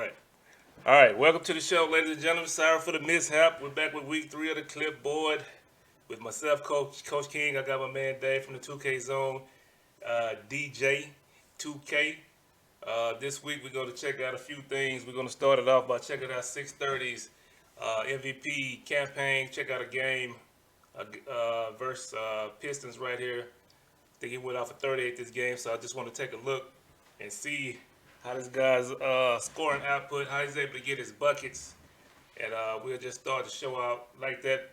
All right, welcome to the show, ladies and gentlemen. Sorry for the mishap. We're back with week 3 of the clipboard with myself, Coach King. I got my man Dave from the 2K Zone, DJ 2K. This week we're going to check out a few things. We're going to start it off by checking out 630's MVP campaign. Check out a game versus Pistons right here. I think he went out for 38 this game, so I just want to take a look and see how this guy's scoring output, how he's able to get his buckets, and we'll just start the show out like that.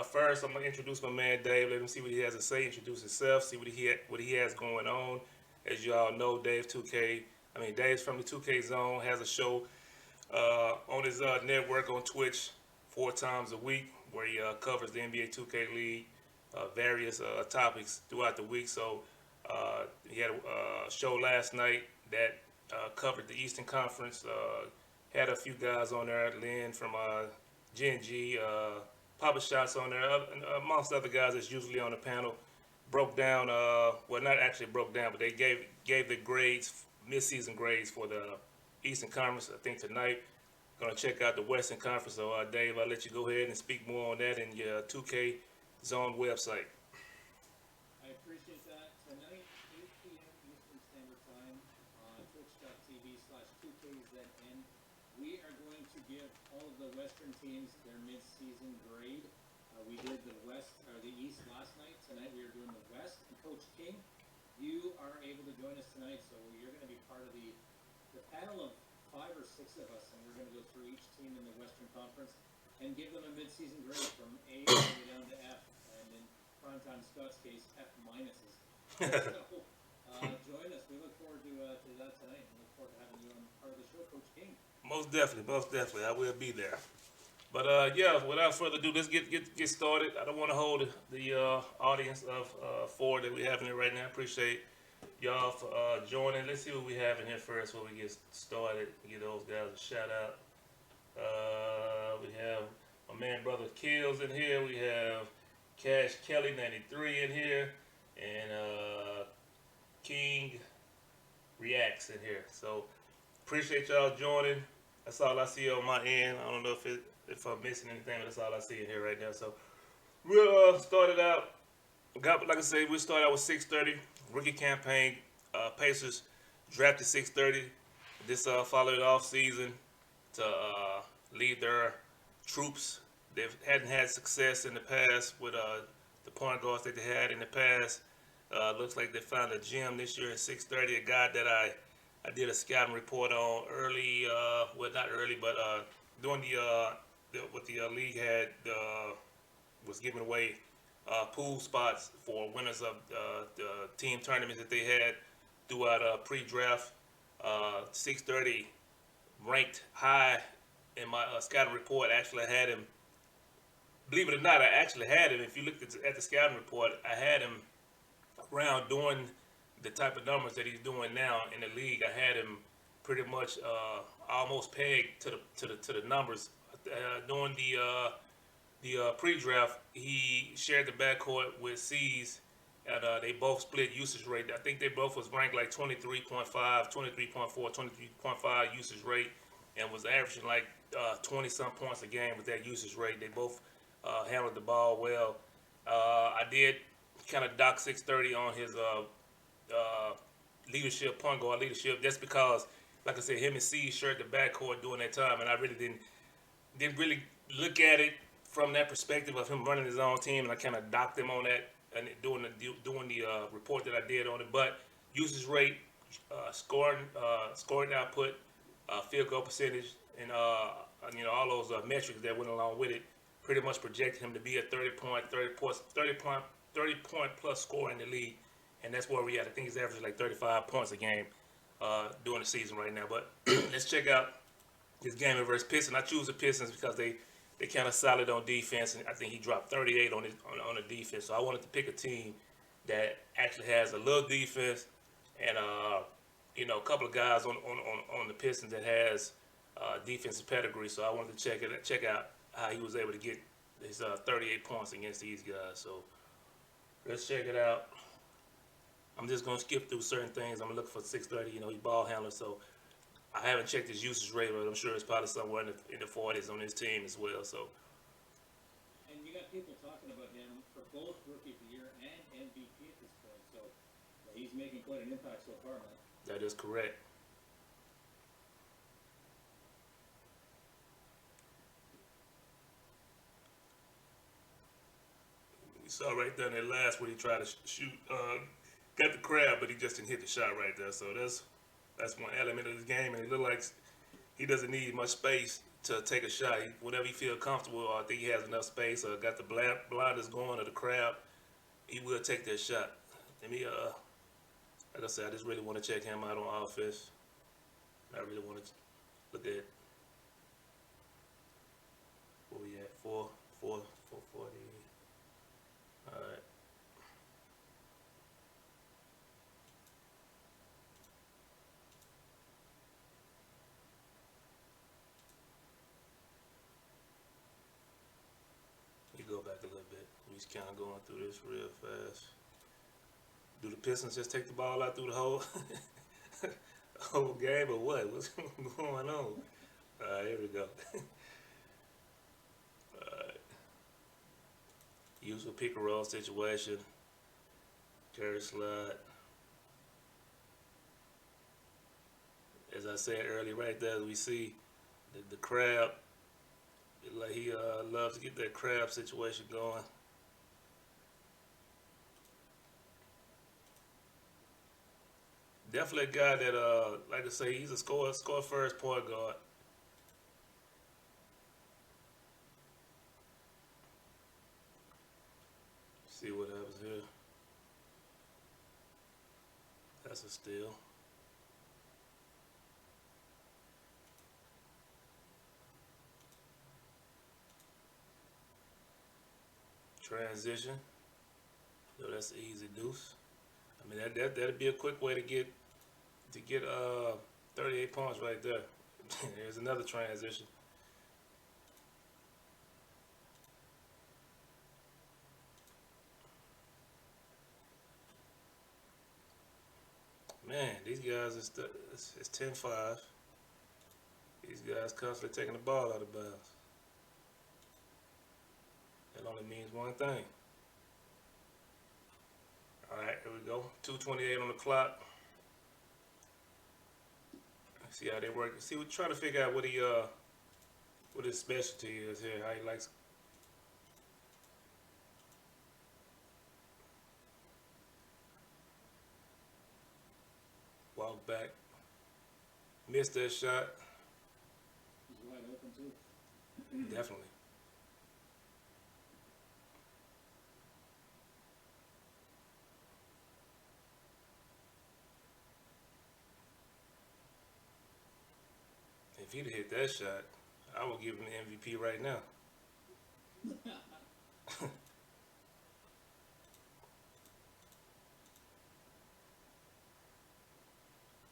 First, I'm gonna introduce my man Dave. Let him see what he has to say. Introduce himself. See what he has going on. As you all know, Dave 2K. Dave's from the 2K Zone. Has a show on his network on Twitch 4 times a week where he covers the NBA 2K League, various topics throughout the week. So he had a show last night that covered the Eastern Conference. Had a few guys on there, Lynn from Gen G, Papa Shots on there, amongst other guys that's usually on the panel. Broke down, well, not actually broke down, but they gave the grades, mid-season grades for the Eastern Conference. I think tonight, gonna check out the Western Conference. So, Dave, I'll let you go ahead and speak more on that in your 2K Zone website. I appreciate that. Tonight, 8 p.m. Eastern Standard Time on twitch.tv/2KZN, we are going to give all of the Western teams their mid-season grade. We did the West or the East last night. Tonight we are doing the West. And Coach King, you are able to join us tonight, so you're going to be part of the panel of 5 or 6 of us, and we're going to go through each team in the Western Conference and give them a mid-season grade from A all the way down to F. And in primetime Scott's case, F minuses. So, join us. We look forward to that tonight. We look forward to having you on part of the show, Coach King. Most definitely, I will be there. But yeah, without further ado, let's get started. I don't want to hold the audience of 4 that we have in here right now. Appreciate y'all for joining. Let's see what we have in here first before we get started. Give those guys a shout out. We have my man brother Kills in here. We have Cash Kelly 93 in here, and King Reacts in here. So appreciate y'all joining. That's all I see on my end. I don't know if I'm missing anything, but that's all I see in here right now. So we'll start it out. Like I said, we start out with 630 rookie campaign. Pacers drafted 630. This followed off season to lead their troops. They hadn't had success in the past with the point guards that they had in the past. Looks like they found a gem this year in 630. A guy that I did a scouting report on early, well not early, but during what the league had was giving away pool spots for winners of the team tournaments that they had throughout pre-draft. 630 ranked high in my scouting report. Actually, I had him. Believe it or not, I actually had him. If you looked at the scouting report, I had him around doing the type of numbers that he's doing now in the league. I had him pretty much almost pegged to the numbers. During the pre-draft, he shared the backcourt with C's, and they both split usage rate. I think they both was ranked like 23.5, 23.4, 23.5 usage rate, and was averaging like 20 some points a game with that usage rate. They both handled the ball well. I did kind of dock 630 on his leadership, point guard leadership, just because, like I said, him and C shared the backcourt during that time, and I really didn't really look at it from that perspective of him running his own team, and I kind of docked him on that and doing the report that I did on it. But usage rate, scoring output, field goal percentage, and all those metrics that went along with it, pretty much projected him to be a 30 point plus scorer in the league, and that's where we at. I think he's averaging like 35 points a game during the season right now. But let's check out this game versus Pistons. I choose the Pistons because they kind of solid on defense, and I think he dropped 38 on the defense. So I wanted to pick a team that actually has a little defense and a couple of guys on the Pistons that has defensive pedigree. So I wanted to check out how he was able to get his 38 points against these guys. So let's check it out. I'm just gonna skip through certain things. I'm gonna look for 630. He ball handler. So I haven't checked his usage rate, but I'm sure it's probably somewhere in the 40s on his team as well. So And you got people talking about him for both Rookie of the Year and MVP at this point. So he's making quite an impact so far, man. that is correct. We saw right there in that last when he tried to shoot, got the crab, but he just didn't hit the shot right there. So that's one element of this game, and it looked like he doesn't need much space to take a shot. Whenever he feel comfortable, or I think he has enough space, or got the blinders going, or the crab, he will take that shot. Let me, like I said, I just really want to check him out on offense. I really want to look at where we at, 440. All right. We go back a little bit. We just kind of going through this real fast. Do the Pistons just take the ball out through the whole game, or what? What's going on? All right, here we go. All right. Usual pick and roll situation. Carry slide. As I said earlier, right there, we see the crab. Like he loves to get that crab situation going. Definitely a guy that, like I say, he's a score first point guard. See what happens here. That's a steal. Transition. So that's an easy deuce. I mean that'd be a quick way to get 38 points right there. There's another transition. Man, these guys it's 10-5. These guys constantly taking the ball out of bounds. That only means one thing. All right, here we go. 2:28 on the clock. Let's see how they work. See, we're trying to figure out what his specialty is here. How he likes. Walk back. Missed that shot. He's wide open too. Definitely. If he'd hit that shot, I would give him the MVP right now.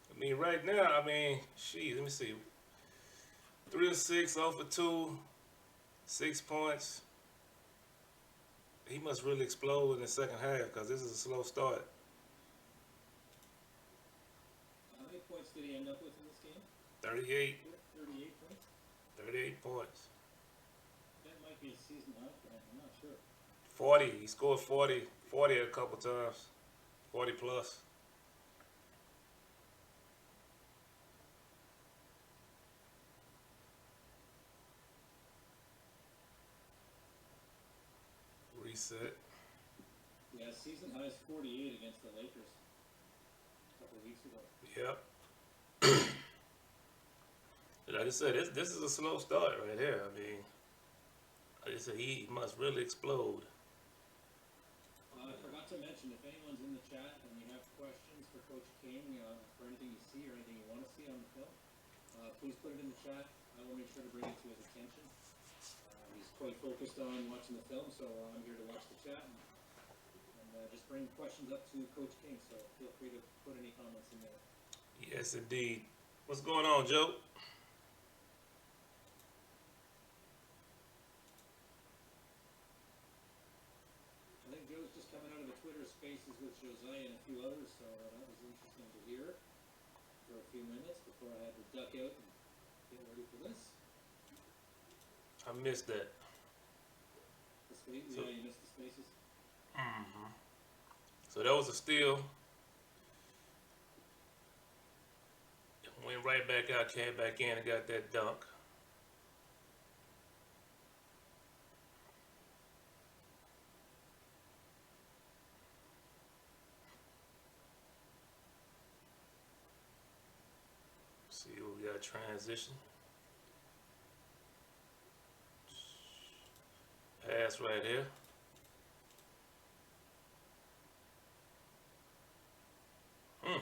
I mean, right now, let me see. 3 of 6, 0 for 2, 6 points. He must really explode in the second half because this is a slow start. How many points did he end up with in this game? 38. 38 points? 38 points. That might be a season high for him. I'm not sure. 40. He scored 40 a couple times. 40 plus. Reset. Yeah, season high is 48 against the Lakers a couple of weeks ago. Yep. Like I said, this is a slow start right here. I mean, like I said, he must really explode. I forgot to mention, if anyone's in the chat and you have questions for Coach King, for anything you see or anything you want to see on the film, please put it in the chat. I will make sure to bring it to his attention. He's quite focused on watching the film, so I'm here to watch the chat and just bring questions up to Coach King, so feel free to put any comments in there. Yes, indeed. What's going on, Joe? I think Joe's just coming out of the Twitter Spaces with Josiah and a few others, so that was interesting to hear. For a few minutes before I had to duck out and get ready for this. I missed that. The space, So, yeah, you missed the spaces. mm-hmm. So that was a steal. Went right back out, came back in and got that dunk. See what we got, transition. Pass right here. Hmm.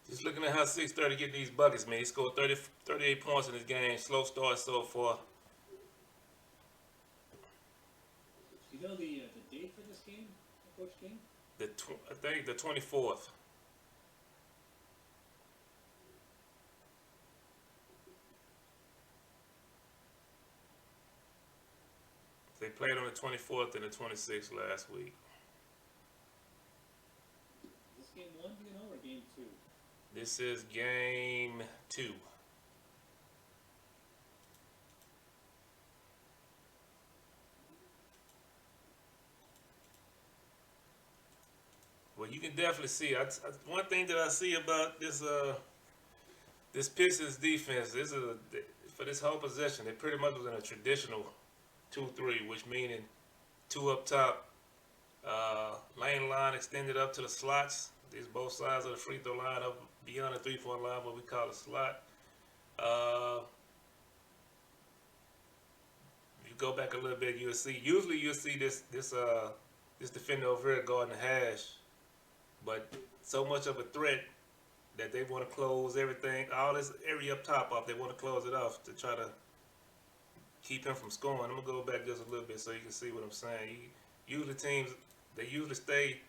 Just looking at how 630 getting these buckets, man. He scored 38 points in this game. Slow start so far. Do you know the date for this game, Coach King? I think the 24th. They played on the 24th and the 26th last week. Is this game 1, do you know, or game 2? This is game 2. Well, you can definitely see. One thing that I see about this Pistons defense, for this whole possession, they pretty much was in a traditional 2-3, which meaning two up top, lane line extended up to the slots. These both sides of the free throw line up beyond the 3-point line, what we call a slot. If you go back a little bit, you'll see. Usually, you'll see this defender over here guarding the hash, but so much of a threat that they want to close everything, all this area up top off. They want to close it off to try to keep him from scoring. I'm gonna go back just a little bit so you can see what I'm saying. Usually teams, they usually stay.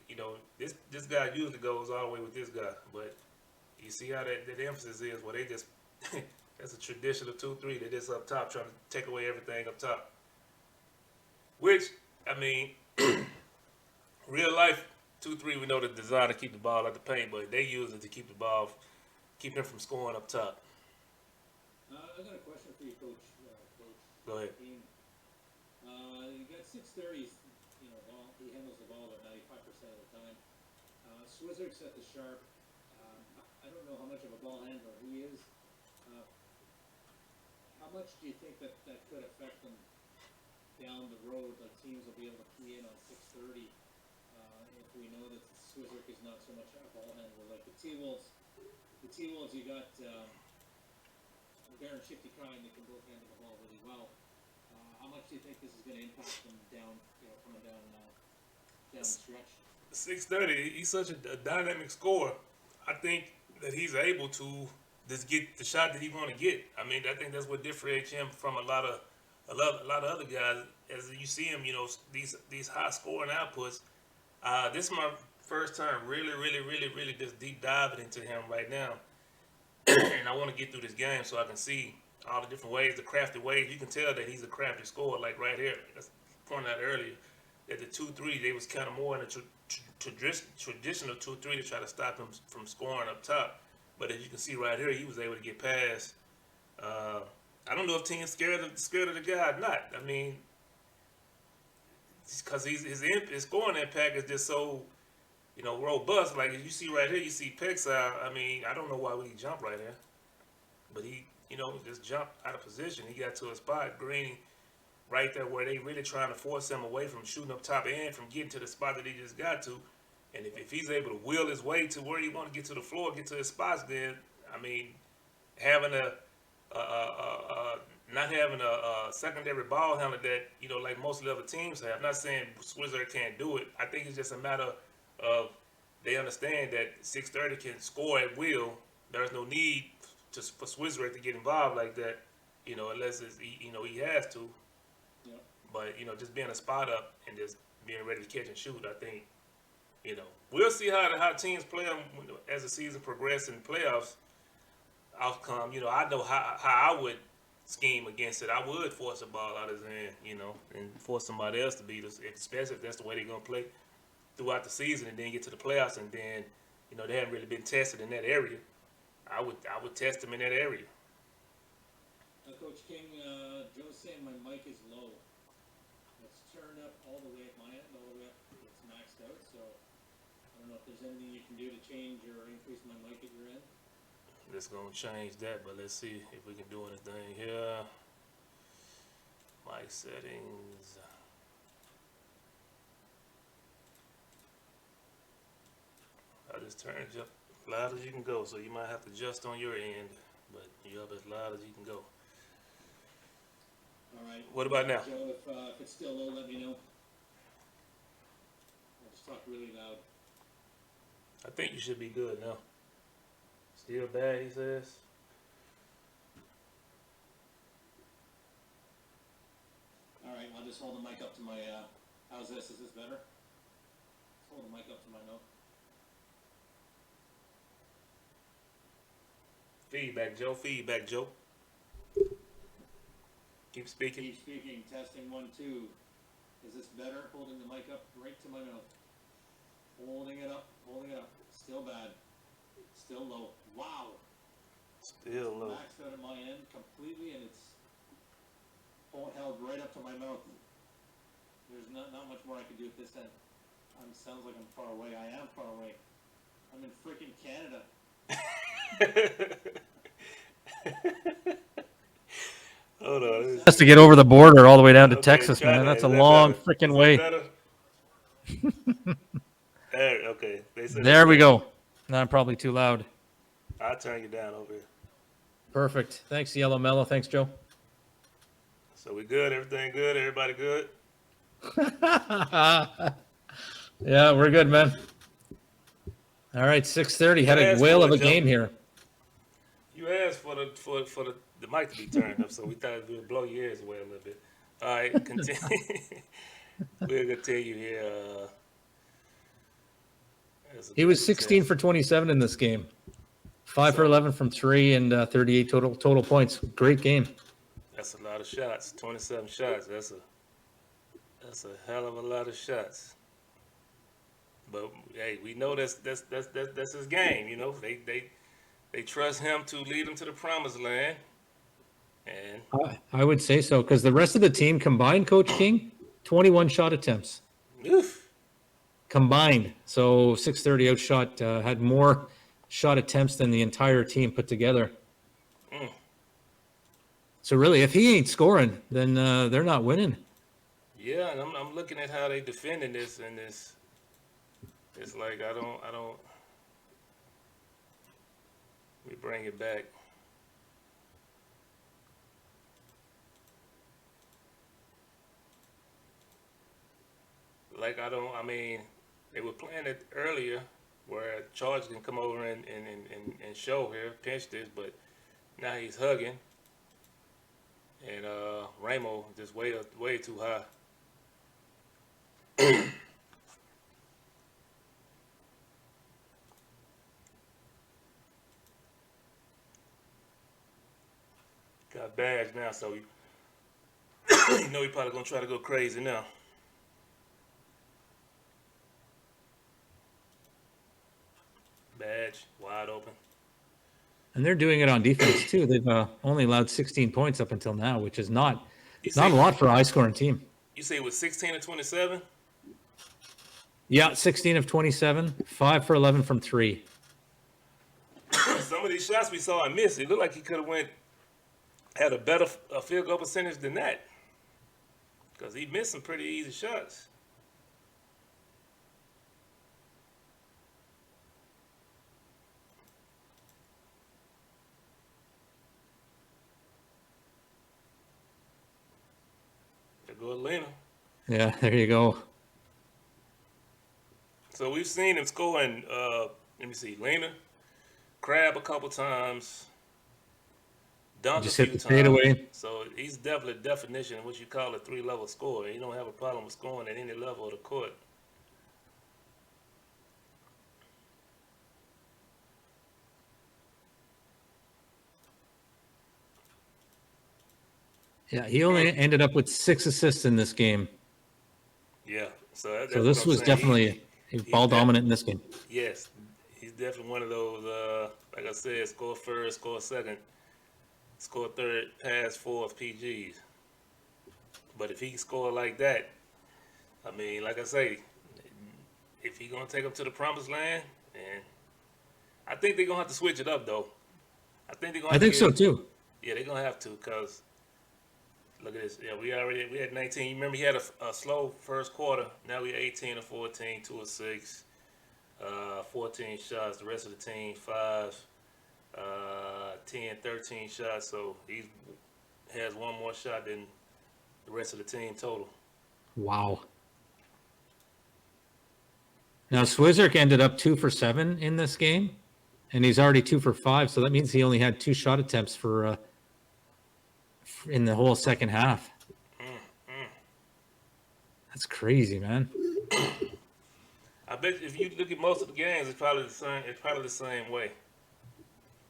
You know, this guy usually goes all the way with this guy, but you see how that emphasis is. Well, they just that's a traditional 2-3. They're just up top trying to take away everything up top. Which I mean, real life 2-3, we know the design to keep the ball out the paint, but they use it to keep keep him from scoring up top. I got a question for you, Coach. Go ahead. You got 630s. You know, he handles the ball about 95% of the time. Swizzer's at the sharp. I don't know how much of a ball handler he is. How much do you think that could affect them down the road? Like teams will be able to key in on 630 if we know that Swizzer is not so much a ball handler. Like the T-Wolves, you got Baron Shifty Kai, and they can both handle the ball really well. How much do you think this is going to impact them down, coming down the stretch? 630, he's such a dynamic scorer. I think that he's able to just get the shot that he want to get. I mean, I think that's what differentiates him from a lot of other guys. As you see him, these high scoring outputs. This is my first time really just deep diving into him right now, and I want to get through this game so I can see all the different ways, the crafty ways. You can tell that he's a crafty scorer. Like right here, that's pointed out earlier that the 2-3, they was kind of more in a traditional 2-3 to try to stop him from scoring up top. But as you can see right here, he was able to get past. I don't know if teams scared of the guy or not. I mean, because his scoring impact is just so robust. Like as you see right here, you see Pexar. I mean, I don't know why he jumped right here, but he just jumped out of position. He got to a spot, Green, right there where they really trying to force him away from shooting up top and from getting to the spot that he just got to. And if he's able to will his way to where he want to get to the floor, get to his spots, then I mean, having not having a secondary ball handler that like most of the other teams have. I'm not saying Swizzer can't do it. I think it's just a matter of they understand that 630 can score at will. There's no need for Swizzer to get involved like that, unless he has to. Yeah. But just being a spot up and just being ready to catch and shoot, I think. We'll see how teams play them as the season progresses and playoffs outcome. I know how I would scheme against it. I would force a ball out of his hand, and force somebody else to beat us, especially if that's the way they're gonna play throughout the season, and then get to the playoffs, and then they haven't really been tested in that area. I would test them in that area. Coach King, Joe's saying my mic is low. It's turned up all the way at my end, all the way up. It's maxed out, so I don't know if there's anything you can do to change or increase my mic at your end. Let's gonna change that, but let's see if we can do anything here. Mic settings. I just turned you up as loud as you can go, so you might have to adjust on your end, but you're up as loud as you can go. All right. What about now? Joe, if it's still low, let me know. I'll just talk really loud. I think you should be good now. Still bad, he says. All right, I'll just hold the mic up to my, how's this? Is this better? Just hold the mic up to my mouth. Feedback, Joe. Feedback, Joe. Keep speaking. Keep speaking. Testing 1, 2. Is this better? Holding the mic up right to my mouth. Holding it up. Holding it up. Still bad. Still low. Wow. Still low. Maxed out at my end completely, and it's held right up to my mouth. There's not much more I can do at this end. Sounds like I'm far away. I am far away. I'm in freaking Canada. Hold on. Just to get over the border all the way down to Okay, Texas, try man. that. That's a Is that long better? freaking Is way. that better? There, okay. They said There we it's go. Now I'm probably too loud. better. I'll turn you down over here. Perfect. Thanks, Yellow Mellow. Thanks, Joe. So we good? Everything good? Everybody good? Yeah, we're good, man. All right, 6:30. Had a Ask whale for of it, a Joe. game here. You asked for the mic to be turned up, so we thought we would blow your ears away a little bit. All right, continue. We'll continue here. He was 16 for 27 in this game. 5 for 11 from 3 and 38 total points. Great game. That's a lot of shots. 27 shots. That's a hell of a lot of shots. But hey, we know that's his game. They trust him to lead them to the promised land. And I would say so because the rest of the team combined, Coach King, 21 shot attempts oof, combined. So 630 outshot, had more shot attempts than the entire team put together. Mm. So really, if he ain't scoring, then they're not winning. yeah, and I'm looking at how they defending this, and it's like I don't. Let me bring it back. Like I mean, they were playing it earlier where Charge can come over and show here, pinch this, but now he's hugging. And Ramo just way too high. Got bags now, so you know he probably gonna try to go crazy now. Badge wide open. And they're doing it on defense too. They've only allowed 16 points up until now, which is not a lot for a high-scoring team. You say it was 16 and 27? Yeah, 16 of 27, 5 for 11 from 3. Some of these shots we saw and missed. It looked like he could have had a better field goal percentage than that, because he missed some pretty easy shots. There goes Lena. Yeah, there you go. So we've seen him scoring. Let me see, Lena, Crab a couple times, Dunk Just a hit few the times. fadeaway. So he's definitely definition of what you call a 3-level scorer. He don't have a problem with scoring at any level of the court. Yeah, he only ended up with 6 assists in this game. Yeah, so So that's what this I'm was saying. definitely He's ball that. dominant in this game. Yes, he's definitely one of those. Like I said, score first, score second, score third, pass fourth, PGs. But if he score like that, I mean, like I say, if he gonna take them to the promised land, and I think they're gonna have to switch it up though. I think they're gonna I have to think so get. too. Yeah, they're gonna have to because look at this. Yeah, we had 19. You remember he had a slow first quarter. Now we 18 or 14, 2 or 6, 14 shots. The rest of the team 5, 10, 13 shots. So he has one more shot than the rest of the team total. Wow. Now Swizerk ended up 2 for 7 in this game, and he's already 2 for 5. So that means he only had 2 shot attempts for in the whole second half. That's crazy, man. I bet if you look at most of the games, it's probably the same. It's probably the same way.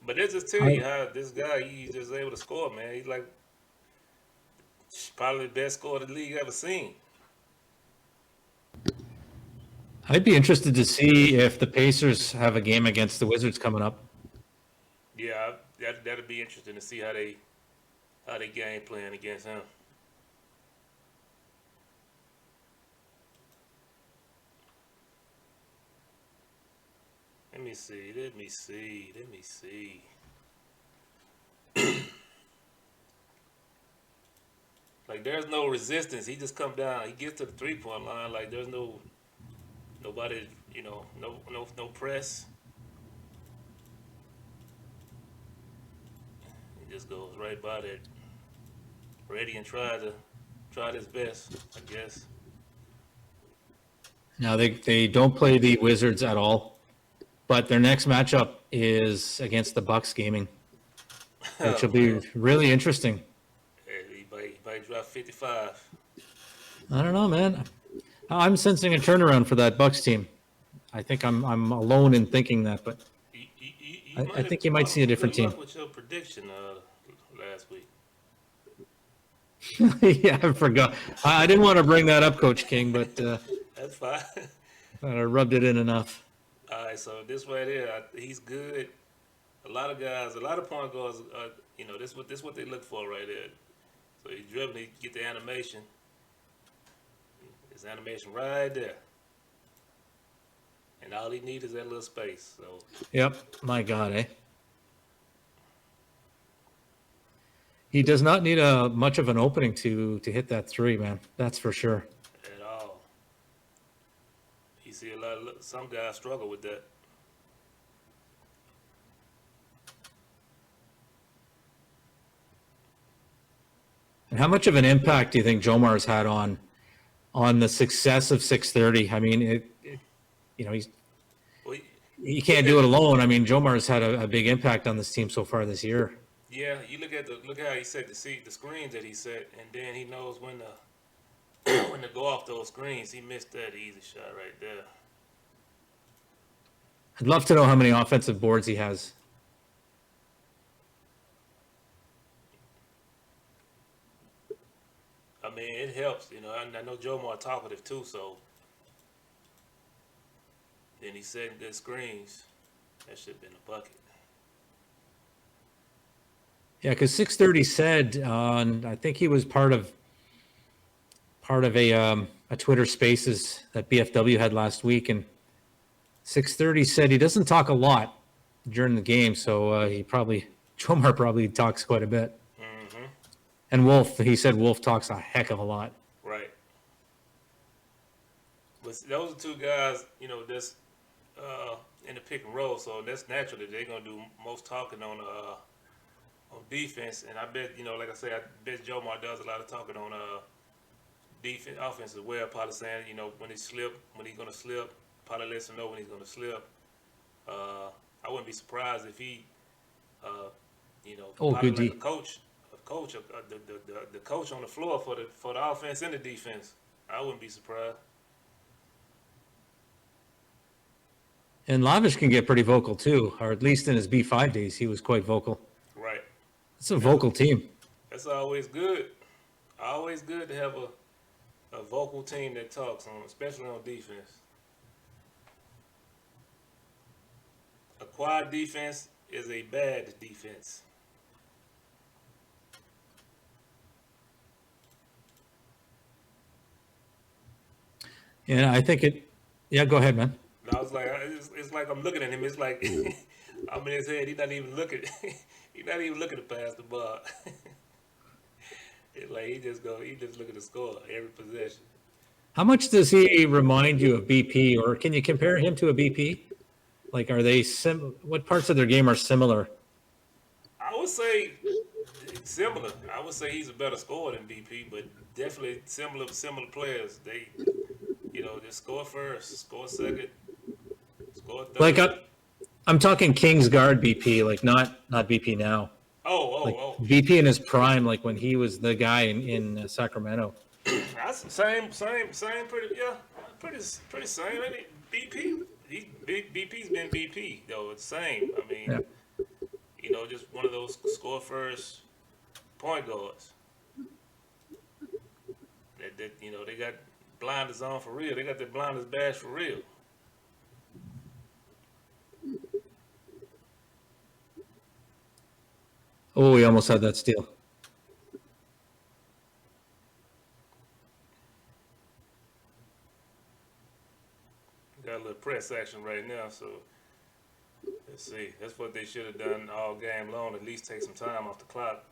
But that just tell you how this guy he's just able to score, man. He's like probably the best scorer the league ever seen. I'd be interested to see if the Pacers have a game against the Wizards coming up. Yeah, that'd be interesting to see how they game playing against him. Let me see. Let me see. Let me see. Like there's no resistance. He just come down. He gets to the 3-point line. Like there's nobody. No press. He just goes right by that. Ready and tried his best, I guess. Now they don't play the Wizards at all, but their next matchup is against the Bucks gaming, which will be really interesting. He might drop 55. I don't know, man. I'm sensing a turnaround for that Bucks team. I think I'm alone in thinking that, but I think you might see a different team. With your prediction last week. Yeah, I forgot. I didn't want to bring that up, Coach King, but That's fine. I rubbed it in enough. All right, so this right here, he's good. A lot of point guards, this what they look for right there. So he dribbling, he get the animation. His animation right there. And all he needs is that little space. So Yep. My God, eh? He does not need much of an opening to hit that 3, man. That's for sure. at all. You see some guys struggle with that. And how much of an impact do you think Jomar's had on the success of 630? I mean, he's Well, he can't do it alone. I mean, Jomar's had a big impact on this team so far this year. yeah, you look how he set the screens that he set, and then he knows when to when to go off those screens. He missed that easy shot right there. I'd love to know how many offensive boards he has. I mean, it helps, I know Joe more talkative too, so then he's setting good screens. That should have been a bucket. Yeah, because 630 said I think he was part of a Twitter Spaces that BFW had last week, and 630 said he doesn't talk a lot during the game, so Jomar probably talks quite a bit. Mm-hmm. And he said Wolf talks a heck of a lot. Right. But those are two guys, that's in the pick and roll, so that's natural that they're gonna do most talking on defense. And I bet, like I say, I bet Jomar does a lot of talking on defense, offense as well. Probably saying, when he's gonna slip. Probably lets him know when he's gonna slip. I wouldn't be surprised if he, probably good like D. the coach on the floor for the offense and the defense. I wouldn't be surprised. And Lavish can get pretty vocal too, or at least in his B5 days, he was quite vocal. Right. It's a vocal team. That's always good. Always good to have a vocal team that talks on, especially on defense. A quiet defense is a bad defense. Yeah, I think it. Yeah, go ahead, man. And I was like, it's like I'm looking at him. It's like I'm in his head. He's not even looking. He's not even looking to pass the ball. It's like he just look at the score every possession. How much does he remind you of BP, or can you compare him to a BP? Like, are they what parts of their game are similar? I would say similar. I would say he's a better scorer than BP, but definitely similar players. They, just score first, score second, score third. Like, I'm talking Kings guard BP, like not BP now. Like Oh. BP in his prime, like when he was the guy in Sacramento. That's same. Pretty same. Ain't it? BP, BP's been BP though. It's same. I mean, just one of those score first point guards. That they got blinders on for real. They got their blinders bashed for real. Oh, we almost had that steal. Got a little press action right now, so let's see. That's what they should have done all game long. At least take some time off the clock.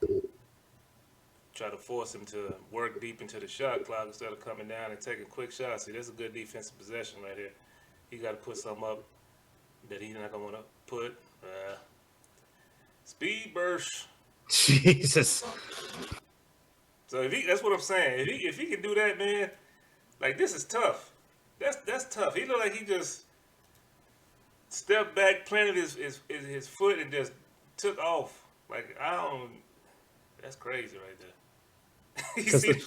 Try to force him to work deep into the shot clock instead of coming down and taking quick shots. See, that's a good defensive possession right here. He got to put something up that he's not going to want to put. Speed burst. Jesus. So that's what I'm saying. If he can do that, man, like this is tough. That's tough. He looked like he just stepped back, planted his foot, and just took off. Like that's crazy right there. You see?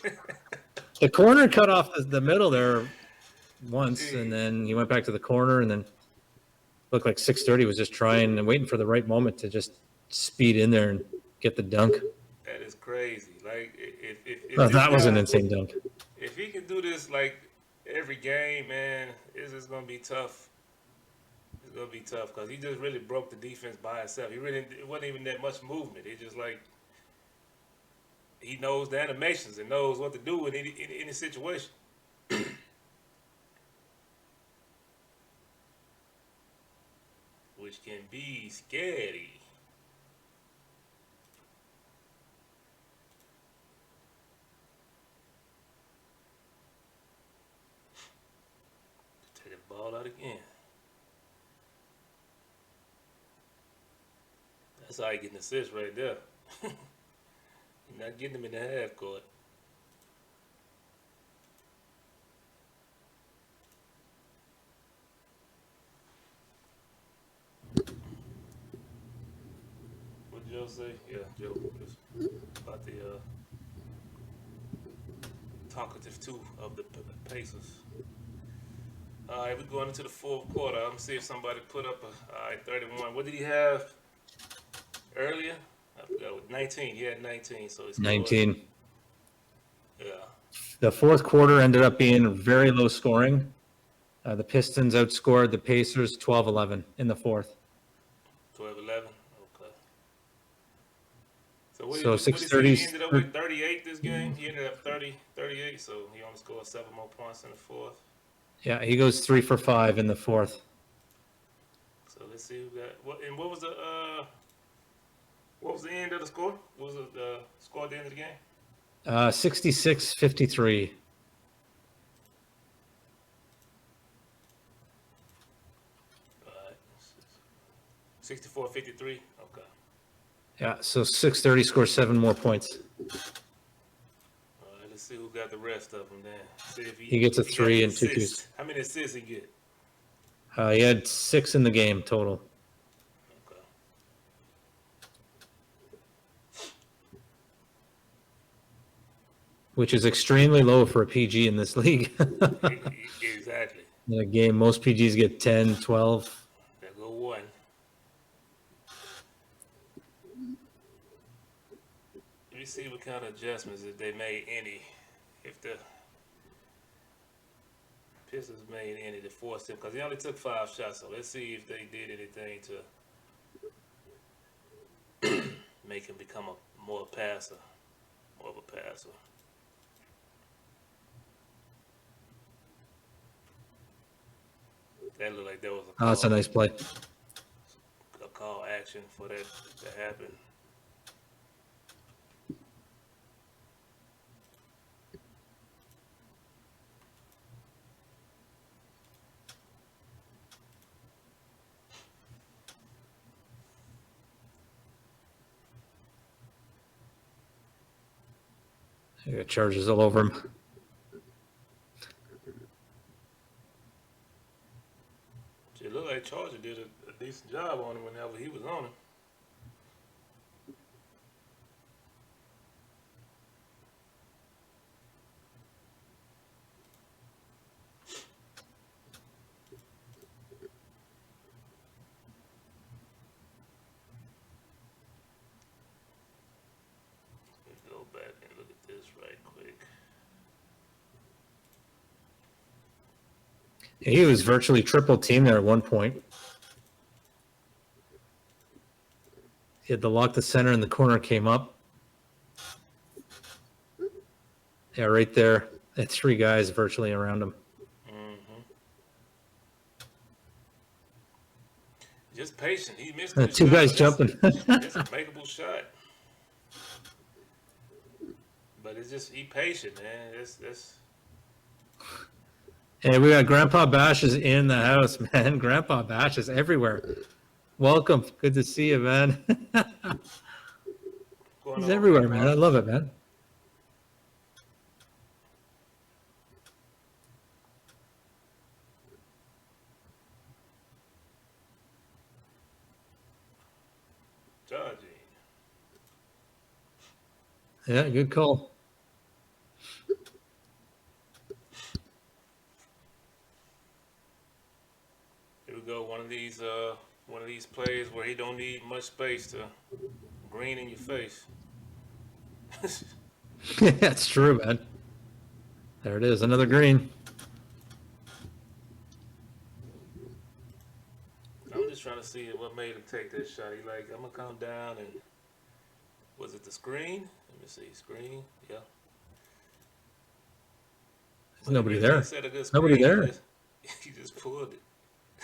The corner cut off the middle there once, and then he went back to the corner, and then looked like 6:30 was just trying and waiting for the right moment to just speed in there and get the dunk. That is crazy. Like if That was an insane dunk. If he can do this like every game, man, it's just gonna be tough. It's gonna be tough because he just really broke the defense by himself. It wasn't even that much movement. It just like he knows the animations and knows what to do in any situation. Which can be scary. Take the ball out again. That's how you get an assist right there. You're not getting him in the half court. What Joe say? Yeah, Joe was about the talkative two of the Pacers. All right, we're going into the fourth quarter. I'm gonna see if somebody put up a 31. What did he have earlier? I forgot. 19. He had 19. So it's 19. Yeah. The fourth quarter ended up being very low scoring. The Pistons outscored the Pacers 12-11 in the fourth. 12-11. Okay. So what 6:30. He ended up with 38 this game. He ended up 38. So he only scored 7 more points in the fourth. Yeah, he goes 3 for 5 in the fourth. So let's see who got what. And what was the end of the score? What was the score at the end of the game? 66-53. All right. 64-53. Okay. Yeah, so 6:30 scores 7 more points. All right. Let's see who got the rest of them then. See if He gets a 3 and 2 assists. twos. How many assists he get? He had 6 in the game total. Okay. Which is extremely low for a PG in this league. Exactly. In a game, most PGs get 10, 12. There go one. Let me see what kind of adjustments if they made any. If the Pistons made any to force him, because he only took 5 shots. So let's see if they did anything to make him become more of a passer. That looked like there was Oh, that's a nice play. a call action for that to happen. He got charges all over him. It looked like Charger did a decent job on him whenever he was on him. Let's go back and look at this right quick. He was virtually triple team there at one point. He had to lock the center and the corner came up. Yeah, right there. Had 3 guys virtually around him. Just patient. He missed 2 guys jumping. It's a makeable shot. But it's just, he patient, man. That's Hey, we got Grandpa Bash is in the house, man. Grandpa Bash is everywhere. Welcome. Good to see you, man. He's everywhere, man. I love it, man. Charging. Yeah, good call. Here we go. One of these plays where he don't need much space to green in your face. That's true, man. There it is, another green. I'm just trying to see what made him take that shot. He like, I'm gonna come down and was it the screen? Let me see, screen. Yeah. There's nobody there. Nobody there. He just pulled it.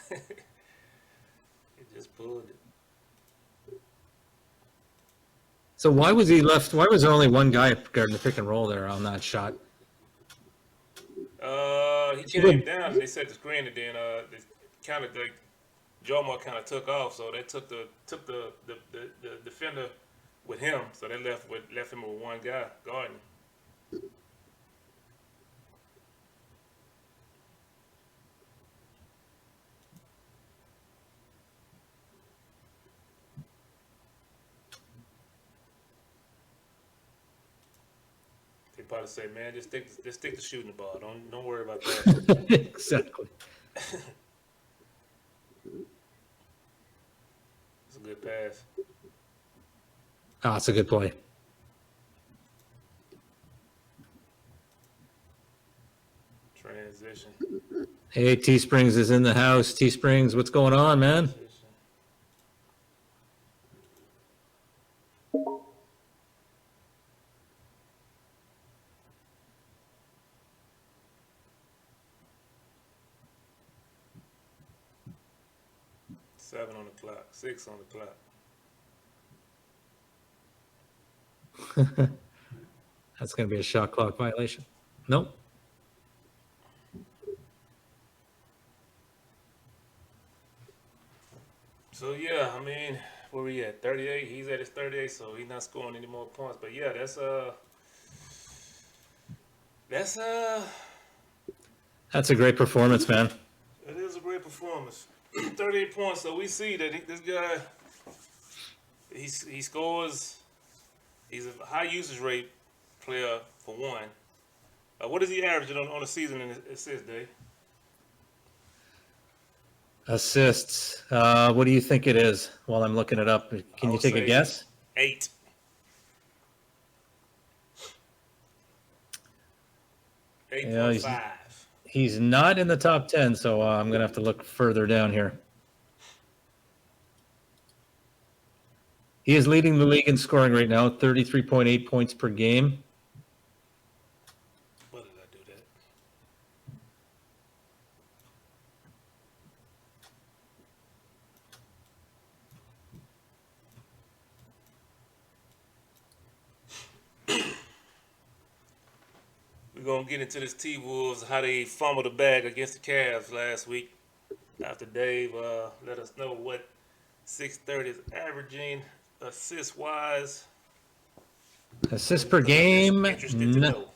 He just pulled it. So why was he left? Why was there only one guy guarding the pick and roll there on that shot? He came down and they set the screen, and then they kind of like Jomar kind of took off, so they took the defender with him, so they left him with one guy guarding. They probably say, "Man, just stick to shooting the ball. Don't worry about that." Exactly. It's a good pass. Oh, it's a good play. Transition. Hey, T Springs is in the house. T Springs, what's going on, man? Seven on the clock. 6 on the clock. That's going to be a shot clock violation. Nope. So yeah, I mean, where we at? 38. He's at his 38, so he's not scoring any more points. But yeah, That's a great performance, man. it is a great performance. 38 points. So we see that this guy, he scores. He's a high usage rate player for one. What is he averaging on the season in assists, Dave? Assists. What do you think it is while I'm looking it up? Can you take a guess? 8. Yeah, 8.5. he's not in the top 10, so I'm going to have to look further down here. He is leading the league in scoring right now, 33.8 points per game. What did I do that? We're going to get into this T-Wolves, how they fumbled the bag against the Cavs last week. After Dave let us know what 630 is averaging assist-wise. Assists per game, Interested to know.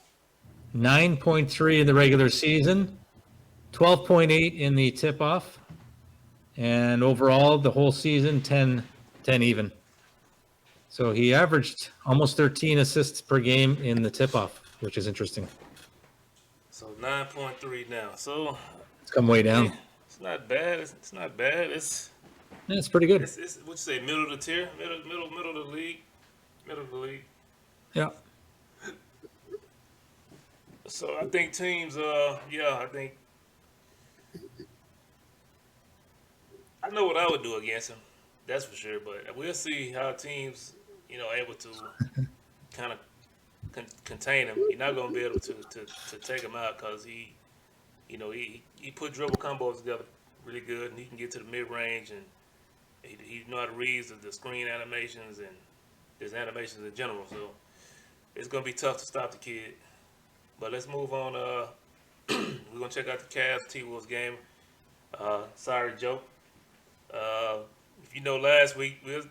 9.3 in the regular season, 12.8 in the tip-off, and overall, the whole season, 10 even. So he averaged almost 13 assists per game in the tip-off, which is interesting. So 9.3 now. So It's come way down. it's not bad. It's not bad. Yeah, it's pretty good. It's what you say, middle of the tier, middle of the league, middle of the league. Yeah. So I think teams, I know what I would do against him. That's for sure. But we'll see how teams, able to kind of contain him. You're not gonna be able to take him out because he put dribble combos together really good, and he can get to the mid range, and he know how to read the screen animations and his animations in general. So it's gonna be tough to stop the kid. But let's move on. We're gonna check out the Cavs T-Wolves game. Sorry, Joe. If you know, last week the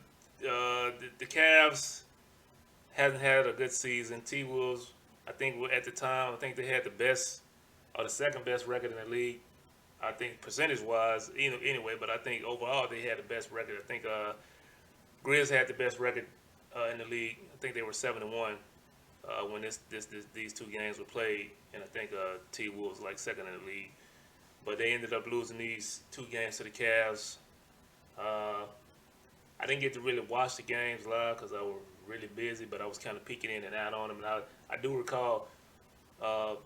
Cavs hasn't had a good season. T-Wolves, I think at the time, I think they had the best or the second best record in the league. I think percentage-wise, anyway. But I think overall they had the best record. I think Grizz had the best record in the league. I think they were 7-1. When these two games were played, and I think T-Wolves was like second in the league, but they ended up losing these two games to the Cavs. I didn't get to really watch the games live because I was really busy, but I was kind of peeking in and out on them. And I do recall, I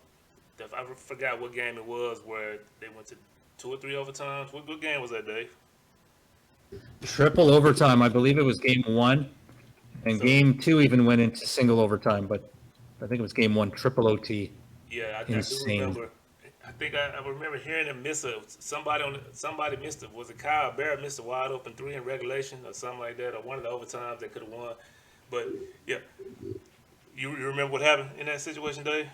forgot what game it was where they went to 2 or 3 overtimes. What game was that, Dave? Triple overtime. I believe it was game 1. And So, game 2 even went into single overtime, but I think it was game 1, triple OT. yeah, I do Insane. remember. I think I remember hearing him miss somebody missed it. Was it Kyle Barrett missed a wide open 3 in regulation or something like that, or one of the overtimes they could have won. But yeah, you remember what happened in that situation, Dave?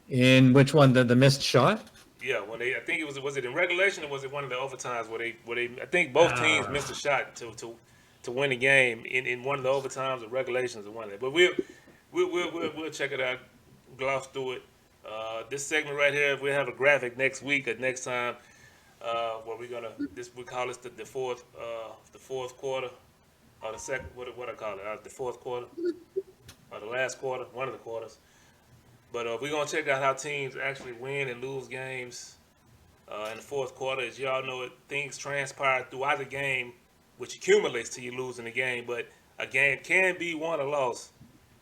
In which one? The missed shot? Yeah, when I think it was it in regulation or was it one of the overtimes where they I think both teams missed a shot to win the game in one of the overtimes or regulations or one of that. But we'll check it out, gloss through it. This segment right here, we'll have a graphic next week or next time where we call this the fourth quarter or the second what I call it the fourth quarter or the last quarter, one of the quarters. But we're gonna check out how teams actually win and lose games in the fourth quarter. As y'all know, things transpire throughout the game, which accumulates to you losing the game. But a game can be won or lost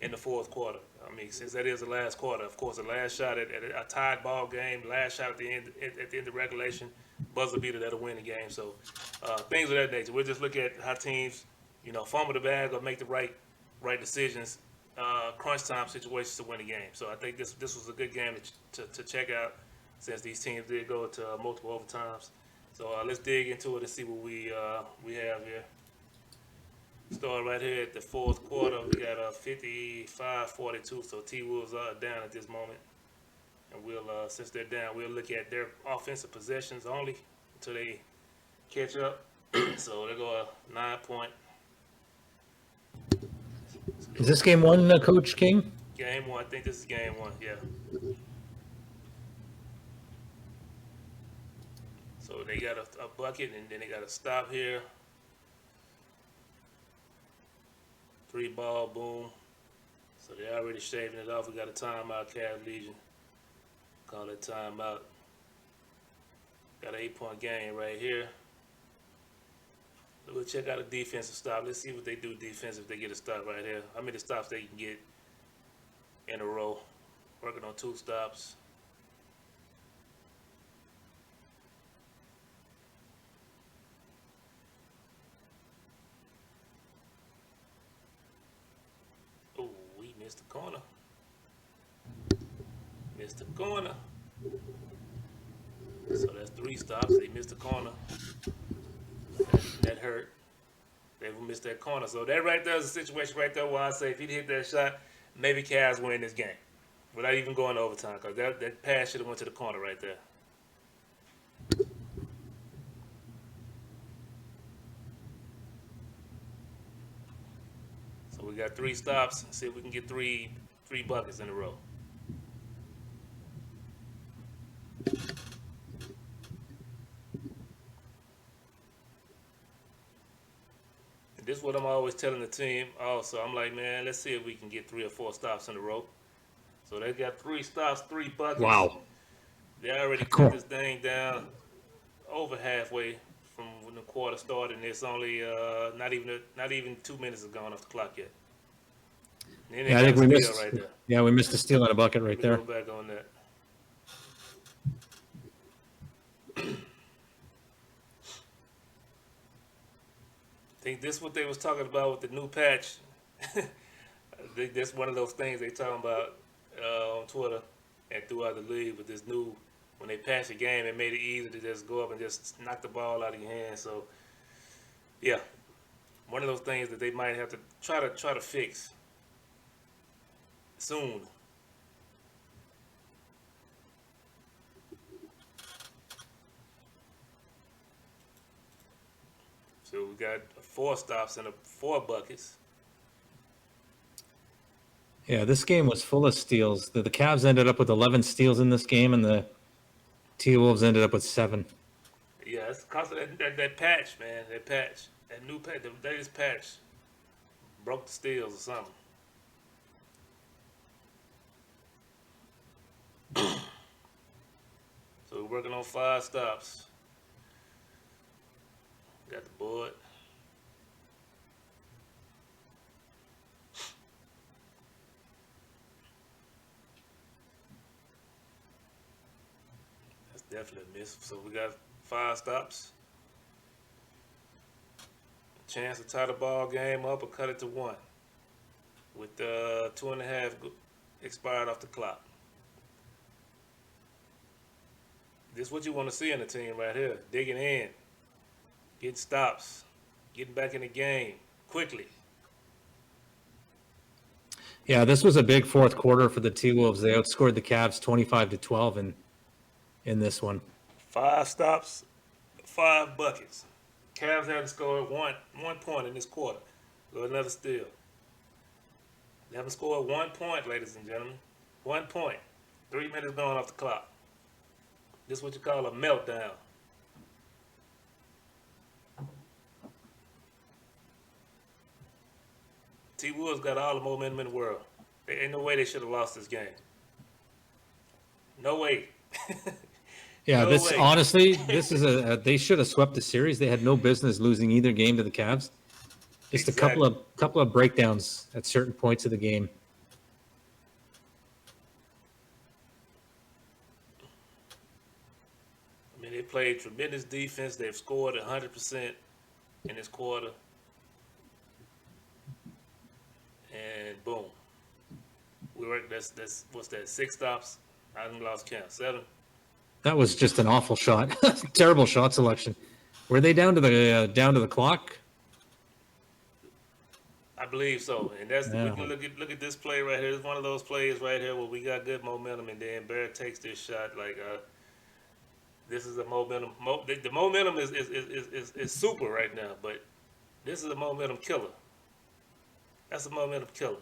in the fourth quarter. I mean, since that is the last quarter, of course, the last shot at a tied ball game, last shot at the end of regulation, buzzer beater that'll win the game. So things of that nature. We'll just look at how teams, fumble the bag or make the right decisions, crunch time situations to win the game. So I think this was a good game to check out since these teams did go to multiple overtimes. So let's dig into it and see what we have here. Start right here at the fourth quarter. We got 55-42, so T-Wolves are down at this moment. And we'll, since they're down, we'll look at their offensive possessions only until they catch up. So they go 9-point. Is this game 1, Coach King? Game 1. I think this is game 1. Yeah. So they got a bucket, and then they got a stop here. 3-ball, boom. So they're already shaving it off. We got a timeout, Cavs Legion. Call it timeout. Got an 8-point game right here. We'll check out a defensive stop. Let's see what they do defensive if they get a stop right here. How many stops they can get in a row Working on 2 stops. Oh, we missed the corner. Missed the corner. So that's 3 stops. They missed the corner. That hurt. They missed that corner. So that right there is a situation right there where I say if he'd hit that shot, maybe Cavs win this game without even going to overtime, because that pass should have went to the corner right there. So we got 3 stops. See if we can get three buckets in a row. And this is what I'm always telling the team. Also, I'm like, man, let's see if we can get 3 or 4 stops in a row. So they got 3 stops, 3 buckets. Wow. They already Cool. cut this thing down over halfway from when the quarter started, and it's only not even 2 minutes has gone off the clock yet. And then they Yeah, I got think a we steal missed. right there. Yeah, we missed a steal and a bucket right Let me there. go back on that. I think this is what they was talking about with the new patch. I think that's one of those things they talking about on Twitter and throughout the league with this new, when they patch the game, it made it easy to just go up and just knock the ball out of your hand. So, yeah, one of those things that they might have to try to fix soon. So we got 4 stops and 4 buckets. Yeah, this game was full of steals. The Cavs ended up with 11 steals in this game, and the T-Wolves ended up with 7. Yeah, it's because of that patch, man. That patch. That new patch. The latest patch broke the steals or something. So we're working on 5 stops. Got the board. That's definitely a miss. So we got 5 stops. Chance to tie the ball game up or cut it to 1 with 2.5 expired off the clock. This is what you want to see in the team right here. Digging in, getting stops, getting back in the game quickly. Yeah, this was a big fourth quarter for the T-Wolves. They outscored the Cavs 25-12 in this one. 5 stops, 5 buckets. Cavs haven't scored one point in this quarter. So another steal. They haven't scored 1 point, ladies and gentlemen. 1 point. 3 minutes gone off the clock. This is what you call a meltdown. T-Wolves got all the momentum in the world. There ain't no way they should have lost this game. No way. Yeah, No this way. honestly, this is they should have swept the series. They had no business losing either game to the Cavs. Just Exactly. a couple of breakdowns at certain points of the game. I mean, they played tremendous defense. They've scored 100% in this quarter. And boom. We were that's what's that? 6 stops. I haven't lost count. 7. That was just an awful shot. Terrible shot selection. Were they down to the clock? I believe so. And that's Yeah. we can look at this play right here. It's one of those plays right here where we got good momentum, and then Barrett takes this shot like this is a momentum. The momentum is super right now, but this is a momentum killer. That's a momentum killer.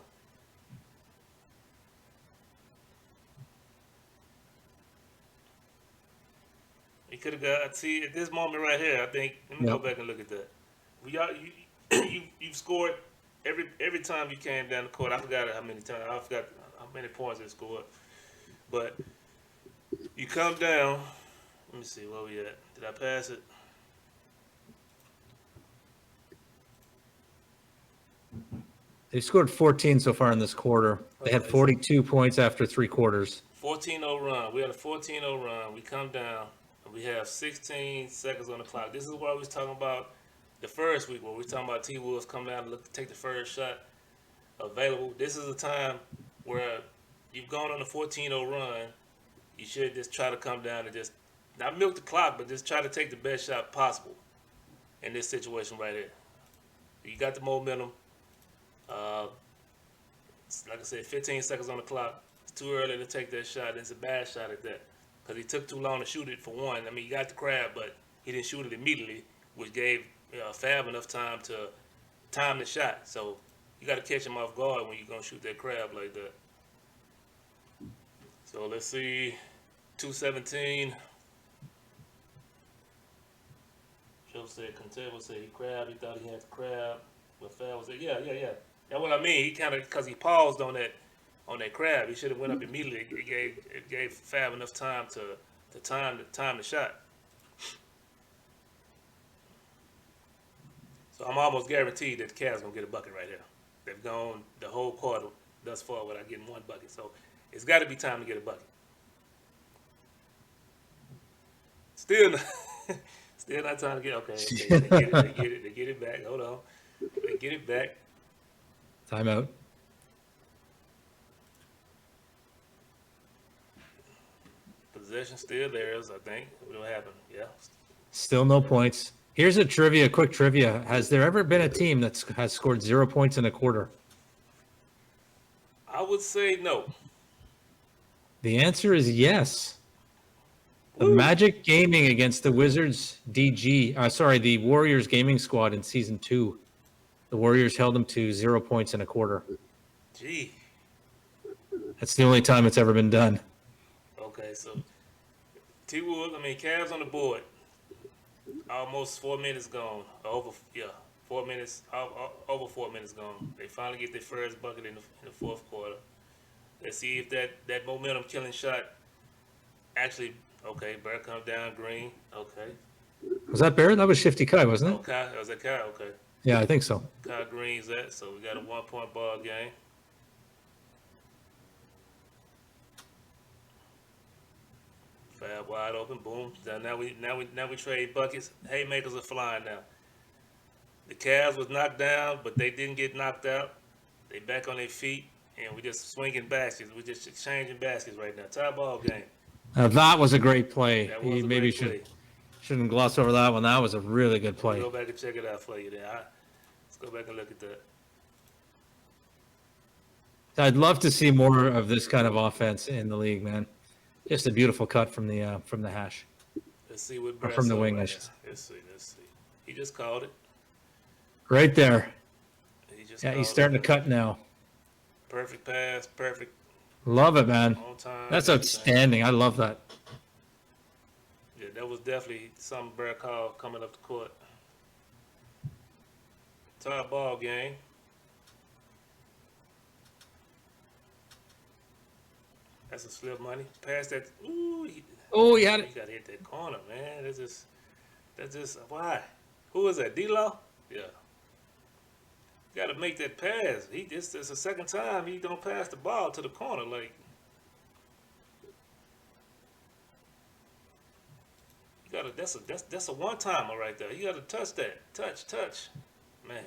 He could have got. See, at this moment right here, I think. Let me go Yep. back and look at that. You've scored every time you came down the court. I forgot how many times. I forgot how many points they scored. But you come down. Let me see where we at. Did I pass it? They scored 14 so far in this quarter. They had 42 points after 3 quarters. 14-0 run. We had a 14-0 run. We come down, and we have 16 seconds on the clock. This is what I was talking about the first week, where we were talking about T. Wolves come down and look to take the first shot available. This is a time where you've gone on a 14-0 run. You should just try to come down and just not milk the clock, but just try to take the best shot possible in this situation right here. You got the momentum. Like I said, 15 seconds on the clock. It's too early to take that shot. It's a bad shot at that because he took too long to shoot it for one. I mean, he got the crab, but he didn't shoot it immediately, which gave Fab enough time to time the shot. So you got to catch him off guard when you're going to shoot that crab like that. So let's see, 2:17. Joe said, Contable said he crabbed. He thought he had the crab. But Fab was like, yeah. That's what I mean. He kind of, because he paused on that crab. He should have went up immediately. It gave Fab enough time to time the shot. So I'm almost guaranteed that the Cavs gonna get a bucket right here. They've gone the whole quarter thus far without getting one bucket. So it's got to be time to get a bucket. Still not time to get. Okay. They get it back. Hold on. They get it back. Timeout. Possession still theirs, I think. What happened? Yeah. Still no points. Here's a quick trivia. Has there ever been a team that has scored 0 points in a quarter? I would say no. The answer is yes. The Magic Gaming against the Wizards the Warriors Gaming Squad in season 2. The Warriors held them to 0 points in a quarter. Gee. That's the only time it's ever been done. Okay, so Cavs on the board. Almost 4 minutes gone. 4 minutes. Over 4 minutes gone. They finally get their first bucket in the fourth quarter. Let's see if that momentum killing shot actually. Okay, Barrett comes down. Green. Okay. Was that Barrett? That was Shifty Kai, wasn't it? Okay, that was that Kai. Okay. Yeah, I think so. Kai Green's that. So we got a 1 point ball game. Fab wide open, boom. Now we trade buckets. Haymakers are flying now. The Cavs was knocked down, but they didn't get knocked out. They back on their feet, and we just swinging baskets. We just exchanging baskets right now. Tie ball game. Now that was a great play. That was a great play. Shouldn't gloss over that one. That was a really good play. Go back and check it out for you there. Let's go back and look at that. I'd love to see more of this kind of offense in the league, man. Just a beautiful cut from the hash. Let's see what Or from the wing. Let's see. He just called it. Right there. He's starting to cut now. Perfect pass. Perfect. Love it, man. On time. That's outstanding. I love that. Yeah, that was definitely something Brad called coming up the court. Tie ball game. That's a slip money. Pass that. Ooh. He had it. You got to hit that corner, man. That's just why. Who is that? D-Law? Yeah. You got to make that pass. It's the second time he don't pass the ball to the corner. Like, you got to. That's a one timer right there. You got to touch that. Touch, man.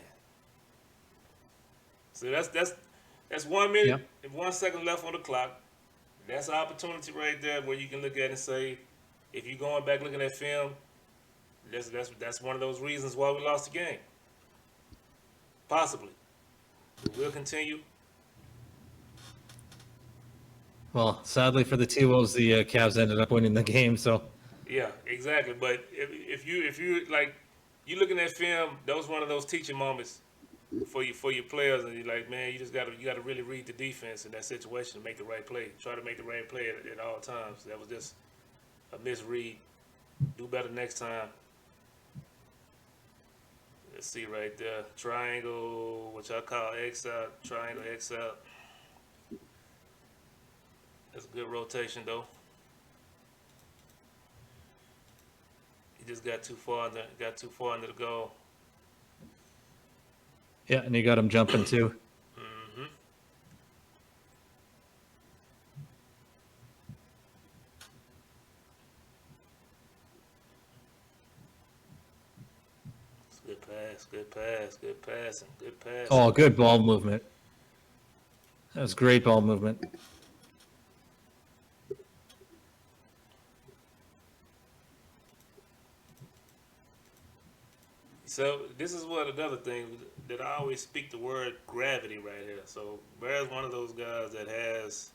So that's 1 minute Yep. and 1 second left on the clock. That's an opportunity right there where you can look at it and say, if you're going back looking at film, that's one of those reasons why we lost the game. Possibly. We'll continue. Well, sadly for the T-Wolves, the Cavs ended up winning the game. So Yeah, exactly. But if you like, you looking at film, that was one of those teaching moments for your players, and you're like, man, you gotta really read the defense in that situation and make the right play. Try to make the right play at all times. That was just a misread. Do better next time. Let's see right there. Triangle, which I call X out. Triangle X out. That's a good rotation though. He just got too far under the goal. yeah, and you got him jumping too. Mm-hmm. Good pass. Good passing. Good passing. Oh, good ball movement. That was great ball movement. So this is what another thing that I always speak the word gravity right here. So Bear's one of those guys that has,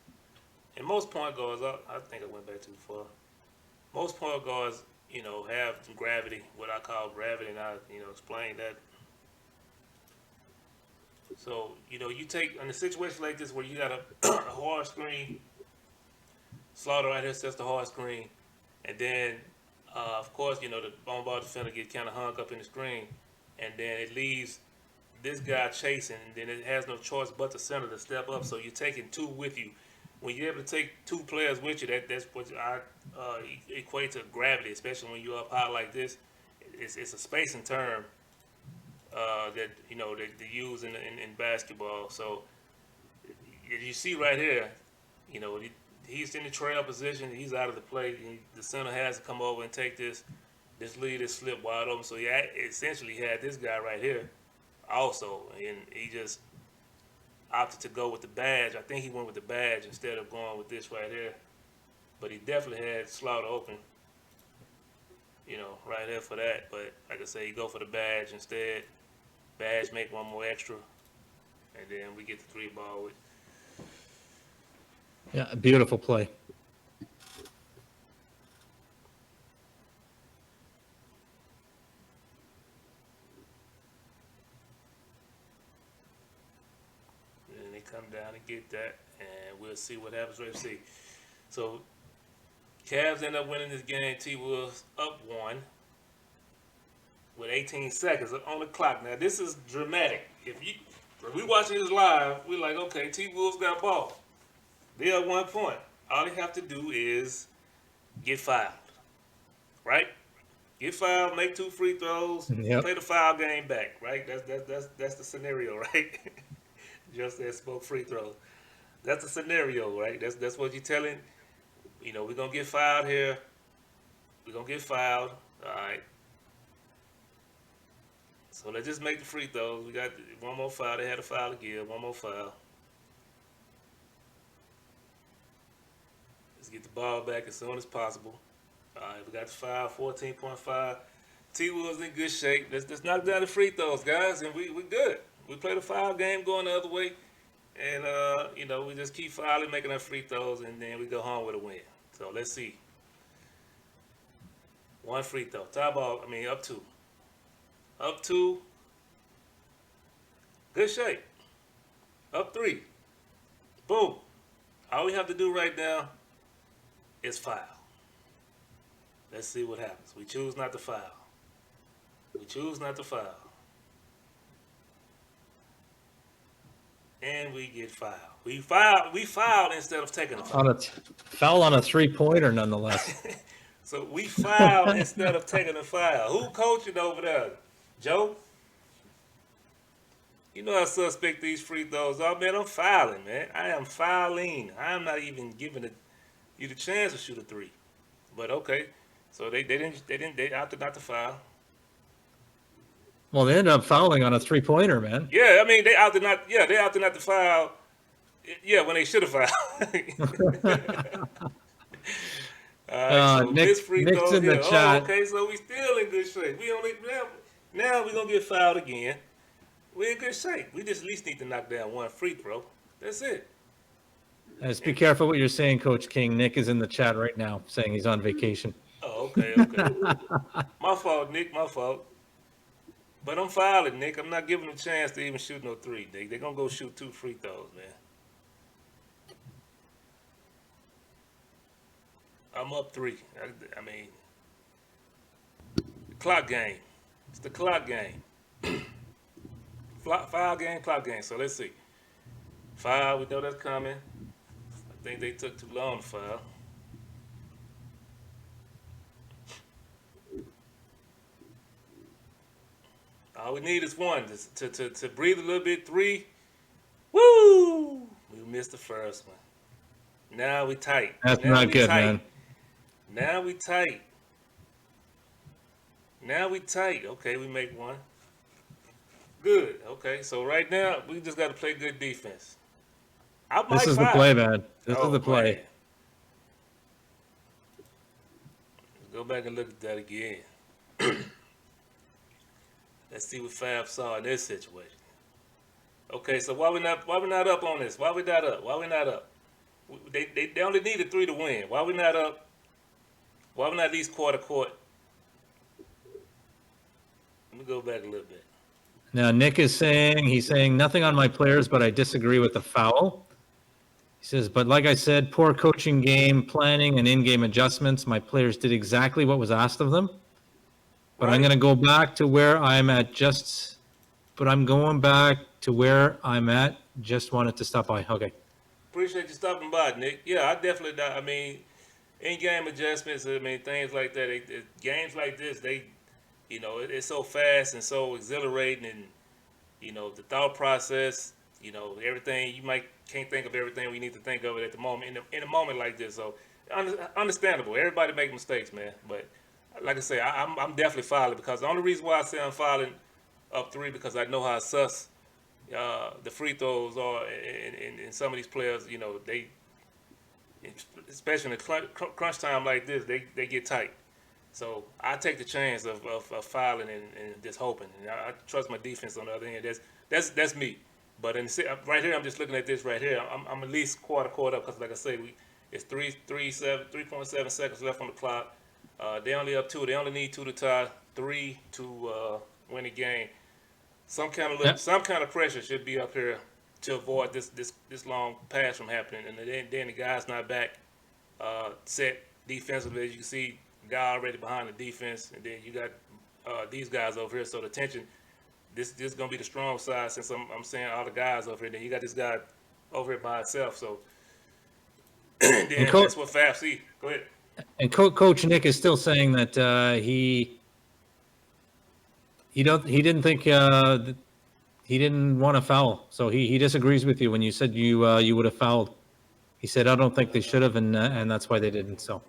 and most point guards, I think I went back too far. Most point guards, have some gravity, what I call gravity, and I, explain that. So, you take in a situation like this where you got a hard screen, Slaughter right here sets the hard screen, and then, of course, the on ball defender get kind of hung up in the screen, and then it leaves this guy chasing, and then it has no choice but the center to step up. So you're taking two with you. When you're able to take two players with you, that's what I equate to gravity, especially when you're up high like this. It's a spacing term that they use in basketball. So you see right here, he's in the trail position. He's out of the play. The center has to come over and take this lead is slip wide open. So he essentially had this guy right here also, and he just opted to go with the badge. I think he went with the badge instead of going with this right here. But he definitely had Slaughter open, right there for that. But like I say, he go for the badge instead. Badge make one more extra, and then we get the three ball with. Yeah, a beautiful play. And they come down and get that, and we'll see what happens. Let's see. So Cavs end up winning this game. T-Wolves up one with 18 seconds on the clock. Now this is dramatic. If we watching this live, we're like, okay, T-Wolves got ball. They are 1 point. All they have to do is get fouled, right? Get fouled, make 2 free throws, play the foul game back, right? That's the scenario, right? Just as spoke free throws. That's the scenario, right? That's what you're telling. We're gonna get fouled here. We're gonna get fouled. All right. So let's just make the free throws. We got one more foul. They had a foul to give. One more foul. Let's get the ball back as soon as possible. All right, we got the foul, 14.5. T-Wolves in good shape. Let's knock down the free throws, guys, and we good. We play the foul game going the other way, and we just keep fouling, making our free throws, and then we go home with a win. So let's see. 1 free throw. Up 2. Up 2. Good shape. Up 3. Boom. All we have to do right now is foul. Let's see what happens. We choose not to foul. We choose not to foul. And we get fouled. We fouled instead of taking a foul. Foul on a 3-pointer nonetheless. So we fouled instead of taking a foul. Who coaching over there? Joe? You know how suspect these free throws are, man. I'm fouling, man. I am fouling. I am not even giving you the chance to shoot a 3. But okay. So they opted not to foul. Well, they ended up fouling on a 3-pointer, man. Yeah, they opted not to foul. Yeah, when they should have fouled. All right, so this free Nick's throw in the here. chat. Oh, okay, so we still in good shape. Now we're gonna get fouled again. We're in good shape. We just at least need to knock down 1 free throw. That's it. Just be careful what you're saying, Coach King. Nick is in the chat right now saying he's on vacation. Oh, okay. My fault, Nick. My fault. But I'm fouling, Nick. I'm not giving them a chance to even shoot no 3. They're gonna go shoot 2 free throws, man. I'm up 3. The clock game. It's the clock game. Foul game, clock game. So let's see. Foul, we know that's coming. I think they took too long to foul. All we need is 1 to breathe a little bit. 3. Woo! We missed the first one. Now we tight. That's not good, man. Now we tight. Okay, we make 1. Good. Okay. So right now we just got to play good defense. I This might is the foul. play, man. This is Oh the man. play. Go back and look at that again. Let's see what Fab saw in this situation. Okay, so why we not up on this? Why we not up? Why we not up? They only needed 3 to win. Why we not up? Why we not at least quarter court? Let me go back a little bit. Now, Nick is saying, he's saying nothing on my players, but I disagree with the foul. He says, but like I said, poor coaching, game planning, and in-game adjustments. My players did exactly what was asked of them. But I'm Right? going to go back to where I'm at just, but I'm going back to where I'm at. Just wanted to stop by. Okay. Appreciate you stopping by, Nick. Yeah, I definitely. I mean, in-game adjustments. I mean, things like that. Games like this, it's so fast and so exhilarating, and the thought process. Everything you might can't think of everything we need to think of it at the moment in a moment like this. So understandable. Everybody make mistakes, man. But like I say, I'm definitely filing because the only reason why I say I'm filing up 3 because I know how sus the free throws are, and some of these players, they, especially in a crunch time like this, they get tight. So I take the chance of fouling and just hoping. And I trust my defense on the other end. That's me. But right here, I'm just looking at this right here. I'm at least quarter court up because, like I say, it's 3.7 seconds left on the clock. They only up 2. They only need 2 to tie, 3 to win the game. Yeah. Some kind of pressure should be up here to avoid this long pass from happening. And then the guy's not back set defensively. As you can see, guy already behind the defense, and then you got these guys over here. So the tension, this is gonna be the strong side since I'm saying all the guys over here. Then you got this guy over here by itself. So And, then that's what Fab see. Go ahead. Coach Nick is still saying that he didn't think he didn't want to foul. So he disagrees with you when you said you would have fouled. He said I don't think they should have, and that's why they didn't. So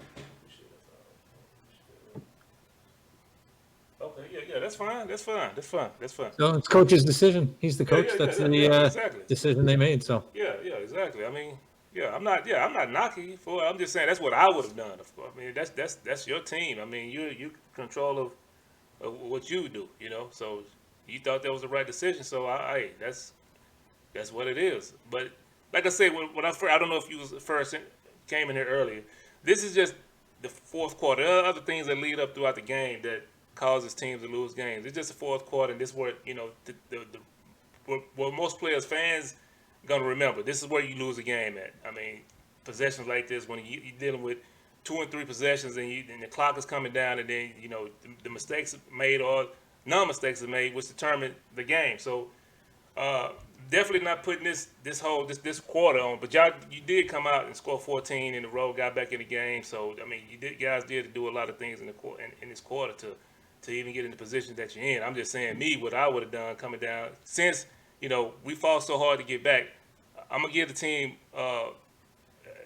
Okay, yeah, that's fine. That's fine. so it's coach's decision. He's the coach. That's the Exactly. decision they made. So Yeah, exactly. I mean, I'm not knocking you for it. I'm just saying that's what I would have done. I mean, that's your team. I mean, you control of what you do, So you thought that was the right decision. So that's what it is. But like I said, when I don't know if you was first came in here earlier. This is just the fourth quarter. There are other things that lead up throughout the game that causes teams to lose games. It's just the fourth quarter, and this is where what most players, fans, gonna remember. This is where you lose a game at. I mean, possessions like this when you're dealing with 2 and 3 possessions, and the clock is coming down, and then the mistakes made or non-mistakes are made, which determine the game. So definitely not putting this quarter on. But you did come out and score 14 in a row, got back in the game. So I mean, guys did do a lot of things in this quarter to even get in the position that you're in. I'm just saying, what I would have done coming down since we fought so hard to get back. I'm gonna give the team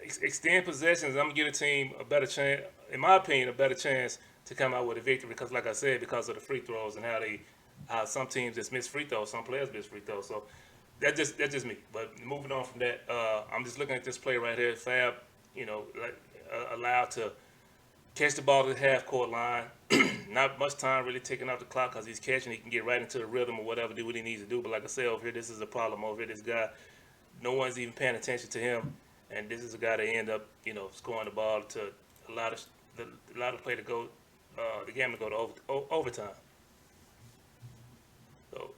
extend possessions. I'm gonna give the team a better chance, in my opinion, a better chance to come out with a victory because, like I said, because of the free throws and how some teams just miss free throws, some players miss free throws. So that's just me. But moving on from that, I'm just looking at this play right here. Fab, allowed to catch the ball to the half court line. Not much time really taking off the clock because he's catching. He can get right into the rhythm or whatever, do what he needs to do. But like I said, over here, this is a problem over here. This guy, no one's even paying attention to him, and this is a guy that end up, scoring the ball to allow the play to go, the game to go to overtime. So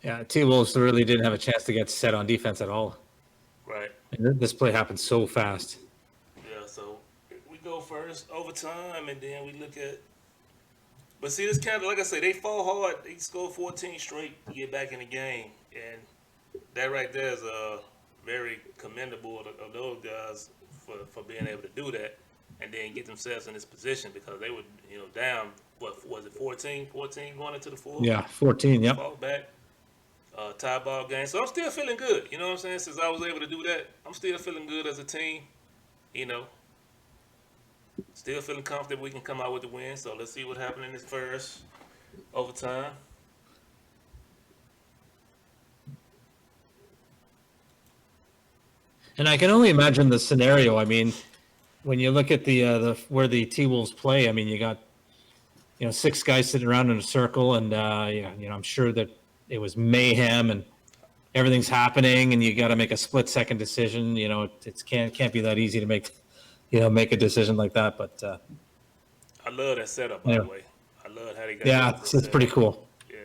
yeah, T-Wolves really didn't have a chance to get set on defense at all. right. And this play happened so fast. Yeah, so we go first overtime, and then we look at. But see, this kind of like I say, they fall hard. They score 14 straight to get back in the game, and that right there is very commendable of those guys for being able to do that, and then get themselves in this position because they were down. What was it, 14 going into the fourth? Yeah, 14. Yep. Fall back. Tie ball game. So I'm still feeling good. You know what I'm saying? Since I was able to do that, I'm still feeling good as a team. Still feeling confident we can come out with the win. So let's see what happens in this first overtime. And I can only imagine the scenario. I mean, when you look at the where the T-Wolves play, I mean, you got 6 guys sitting around in a circle, and I'm sure that it was mayhem and everything's happening, and you got to make a split-second decision. It can't be that easy to make a decision like that. But I love that setup, by yeah, the way. I love how they got yeah, that it's set pretty up. cool. Yeah.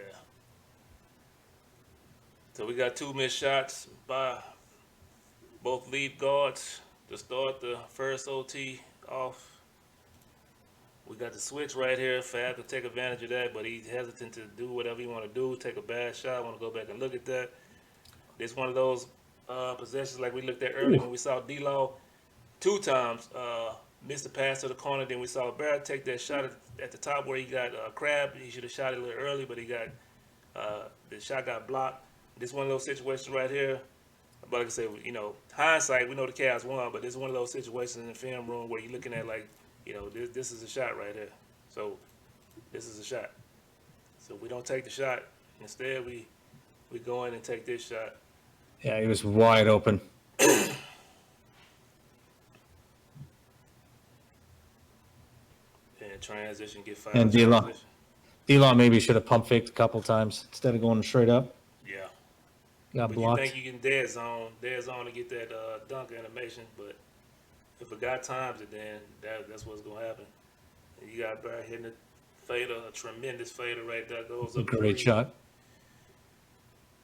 So we got 2 missed shots by both lead guards to start the first OT off. We got the switch right here. Fab could take advantage of that, but he's hesitant to do whatever he want to do. Take a bad shot. I want to go back and look at that. It's one of those possessions like we looked at earlier when we saw D-Law 2 times miss the pass to the corner. Then we saw Barrett take that shot at the top where he got Crab. He should have shot it a little early, but the shot got blocked. This is one of those situations right here. But like I said, hindsight, we know the Cavs won, but this is one of those situations in the film room where you're looking at this is a shot right here. So this is a shot. So we don't take the shot. Instead, we go in and take this shot. Yeah, he was wide open. And transition, get 5. And D-Law maybe should have pump faked a couple times instead of going straight up. Yeah. Got But blocked. you think you can dead zone to get that dunk animation, but if a guy times it, then that's what's gonna happen. And you got Barrett hitting a fader, a tremendous fader right there, goes up. Great shot.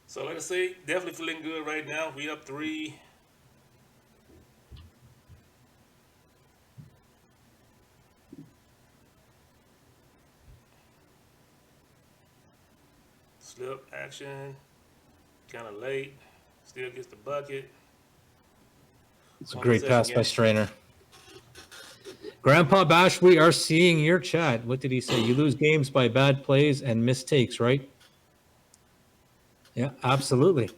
So like I say, definitely feeling good right now. We up 3. Slip action, kind of late. Still gets the bucket. It's a great pass by Strainer. Grandpa Bash, we are seeing your chat. What did he say? You lose games by bad plays and mistakes, right? Yeah, absolutely.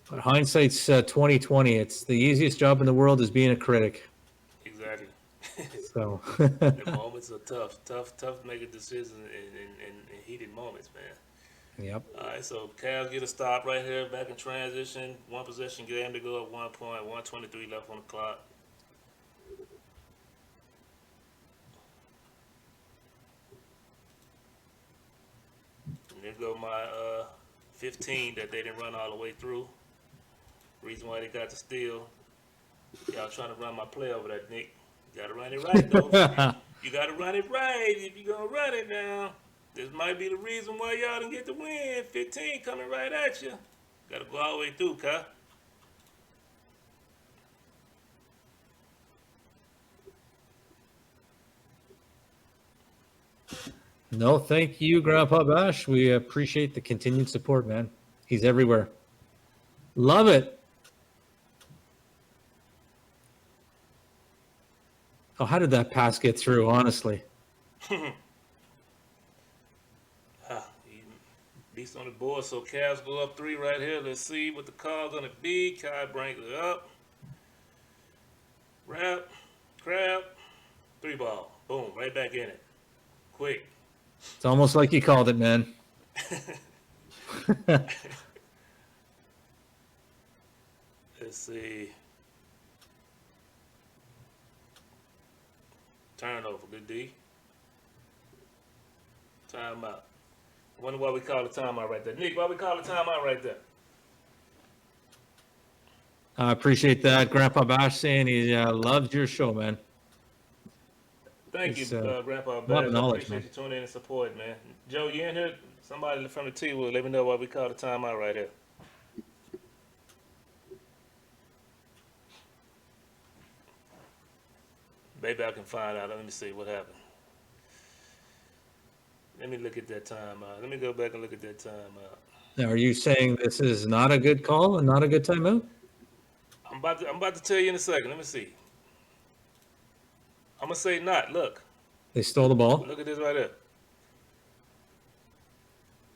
But hindsight's 2020. It's the easiest job in the world is being a critic. Exactly. So The moments are tough making decisions in heated moments, man. Yep. All right, so Cavs get a stop right here, back in transition. 1 possession game to go up 1 point, 1:23 left on the clock. And there go my 15 that they didn't run all the way through. Reason why they got the steal. Y'all trying to run my play over that, Nick. You gotta run it right, though. You gotta run it right if you're gonna run it now. This might be the reason why y'all didn't get the win. 15 coming right at you. Gotta go all the way through, Kai. No, thank you, Grandpa Bash. We appreciate the continued support, man. He's everywhere. Love it. Oh, how did that pass get through, honestly? Beast on the board, so Cavs go up 3 right here. Let's see what the call's gonna be. Kai brings it up. Wrap, crab, 3 ball. Boom, right back in it. Quick. It's almost like you called it, man. Let's see. Turnover, good D. Timeout. I wonder why we call the timeout right there. Nick, why we call the timeout right there? I appreciate that. Grandpa Bash saying he loves your show, man. Thank It's, you, Grandpa. a lot of Baz. I knowledge, appreciate man. you tuning in and support, man. Joe, you in here? Somebody from the T will let me know why we call the timeout right here. Maybe I can find out. Let me see what happened. Let me look at that timeout. Let me go back and look at that timeout. Now, are you saying this is not a good call and not a good timeout? I'm about to tell you in a second. Let me see. I'm gonna say not. Look. They stole the ball. Look at this right there.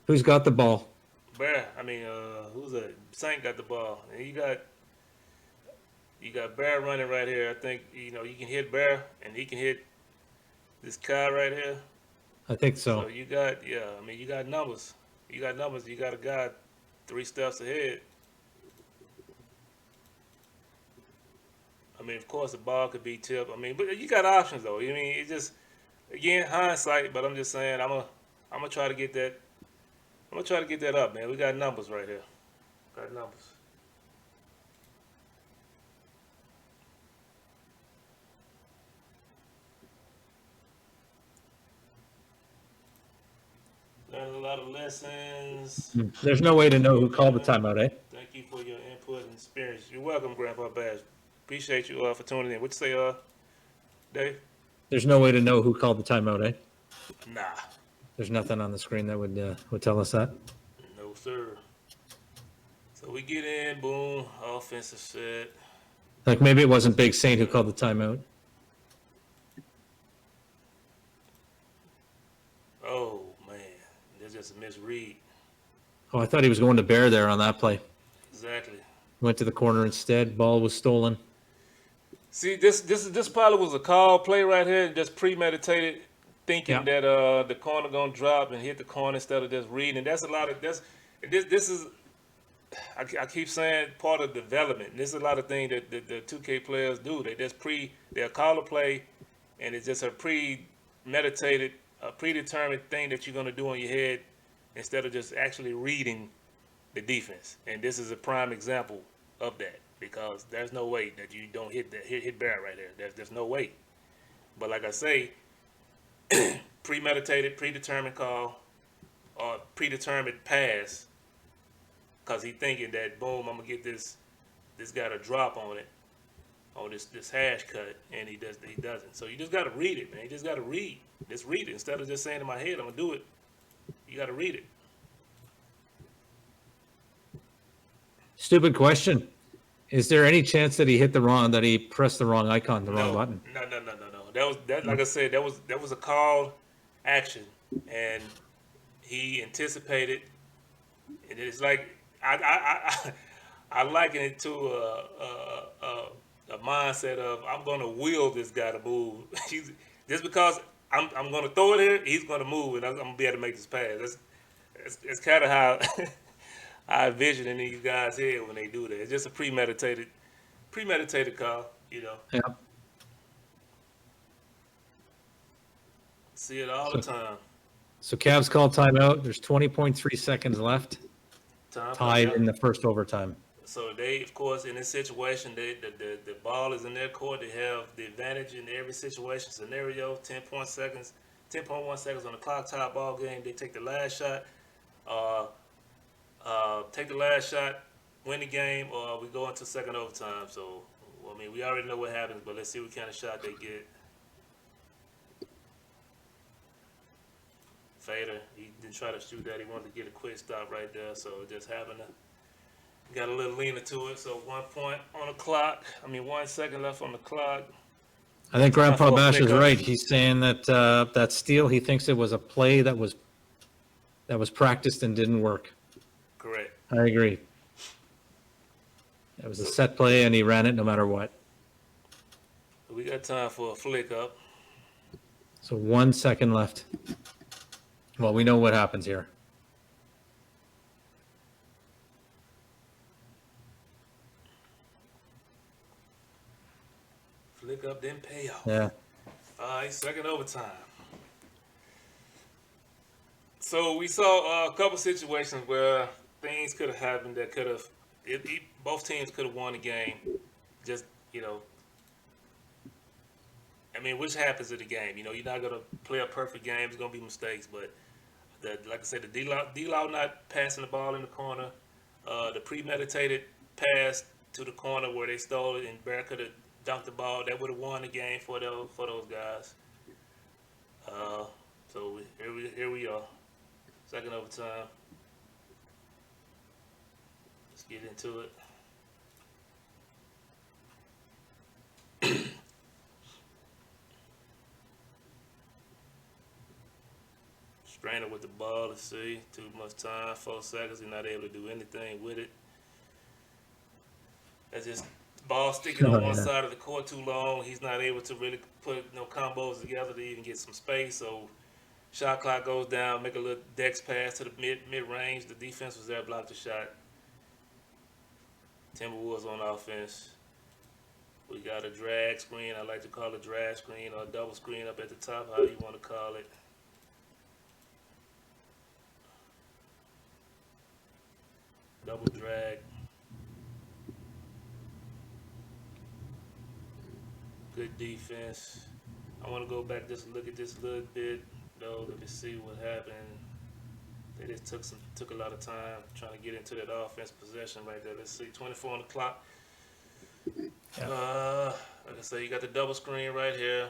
Who's got the ball? Bear. Who's that? Saint got the ball. And you got Bear running right here. I think you can hit Bear and he can hit this Kai right here. I think so. So you got you got numbers. You got numbers. You got a guy 3 steps ahead. mean, of course, the ball could be tipped. I mean, but you got options though. I mean, it just again hindsight. But I'm just saying, I'm gonna try to get that. I'm gonna try to get that up, man. We got numbers right here. Got numbers. Learned a lot of lessons. There's no way to know who called the timeout, eh? Thank you for your input and experience. You're welcome, Grandpa Bass. Appreciate you for tuning in. What you say, Dave? There's no way to know who called the timeout, eh? Nah, There's nothing on the screen that would tell us that. no sir. So we get in, boom, offensive set. Like maybe it wasn't Big Saint who called the timeout. Oh man, that's just a misread. Oh, I thought he was going to Bear there on that play. Exactly. Went to the corner instead. Ball was stolen. See, this probably was a call play right here, just premeditated, thinking Yeah. that the corner gonna drop and hit the corner instead of just reading. That's a lot of this is. I keep saying part of development. There's a lot of things that the 2K players do. They'll call a play, and it's just a premeditated, a predetermined thing that you're gonna do in your head instead of just actually reading the defense. And this is a prime example of that because there's no way that you don't hit Barrett right there. There's no way. But like I say, premeditated, predetermined call or predetermined pass. Cause he thinking that boom, I'm gonna get this guy to drop on it, on this hash cut, and he doesn't. So you just gotta read it, man. You just gotta read. Just read it instead of just saying in my head, I'm gonna do it. You gotta read it. Stupid question. Is there any chance that he pressed the wrong icon, the wrong button? No. That like I said, that was a called action, and he anticipated. And it's like I liken it to a mindset of I'm gonna will this guy to move. Just because I'm gonna throw it here, he's gonna move, and I'm gonna be able to make this pass. That's kind of how I envision in these guys' head when they do that. It's just a premeditated call, you know. Yeah. See it all the time. So Cavs called timeout. There's 20.3 seconds left. Tied in the first overtime. So they, of course, in this situation, the ball is in their court. They have the advantage in every situation scenario. 10.1 seconds on the clock. Tie ball game. They take the last shot. Win the game, or we go into second overtime. So, I mean, we already know what happens, but let's see what kind of shot they get. Fader, he didn't try to shoot that. He wanted to get a quick stop right there, so just having got a little leaner to it. So 1 point on the clock. 1 second left on the clock. I think Grandpa Bash is right. He's saying that that steal, he thinks it was a play that was practiced and didn't work. Correct. I agree. It was a set play, and he ran it no matter what. We got time for a flick up. So 1 second left. Well, we know what happens here. Flick up, then pay off. Yeah. All right, second overtime. So we saw a couple situations where things could have happened that could have, both teams could have won the game. Just, which happens in the game. You're not going to play a perfect game. There's going to be mistakes, but like I said, the D-Law not passing the ball in the corner, the premeditated pass to the corner where they stole it and Bear could have dunked the ball, that would have won the game for those guys. So here we are, second overtime. Let's get into it. Strainer with the ball, let's see. Too much time, 4 seconds. He's not able to do anything with it. That's just ball sticking on one side of the court too long. He's not able to really put no combos together to even get some space. So shot clock goes down, make a little dex pass to the mid-range. The defense was there, blocked the shot. Timberwolves on offense. We got a drag screen. I like to call it drag screen or a double screen up at the top, how you want to call it. Double drag. Good defense. I want to go back just look at this a little bit, though. Let me see what happened. They just took a lot of time trying to get into that offense possession right there. Let's see, 24 on the clock. Yeah. Like I say, you got the double screen right here.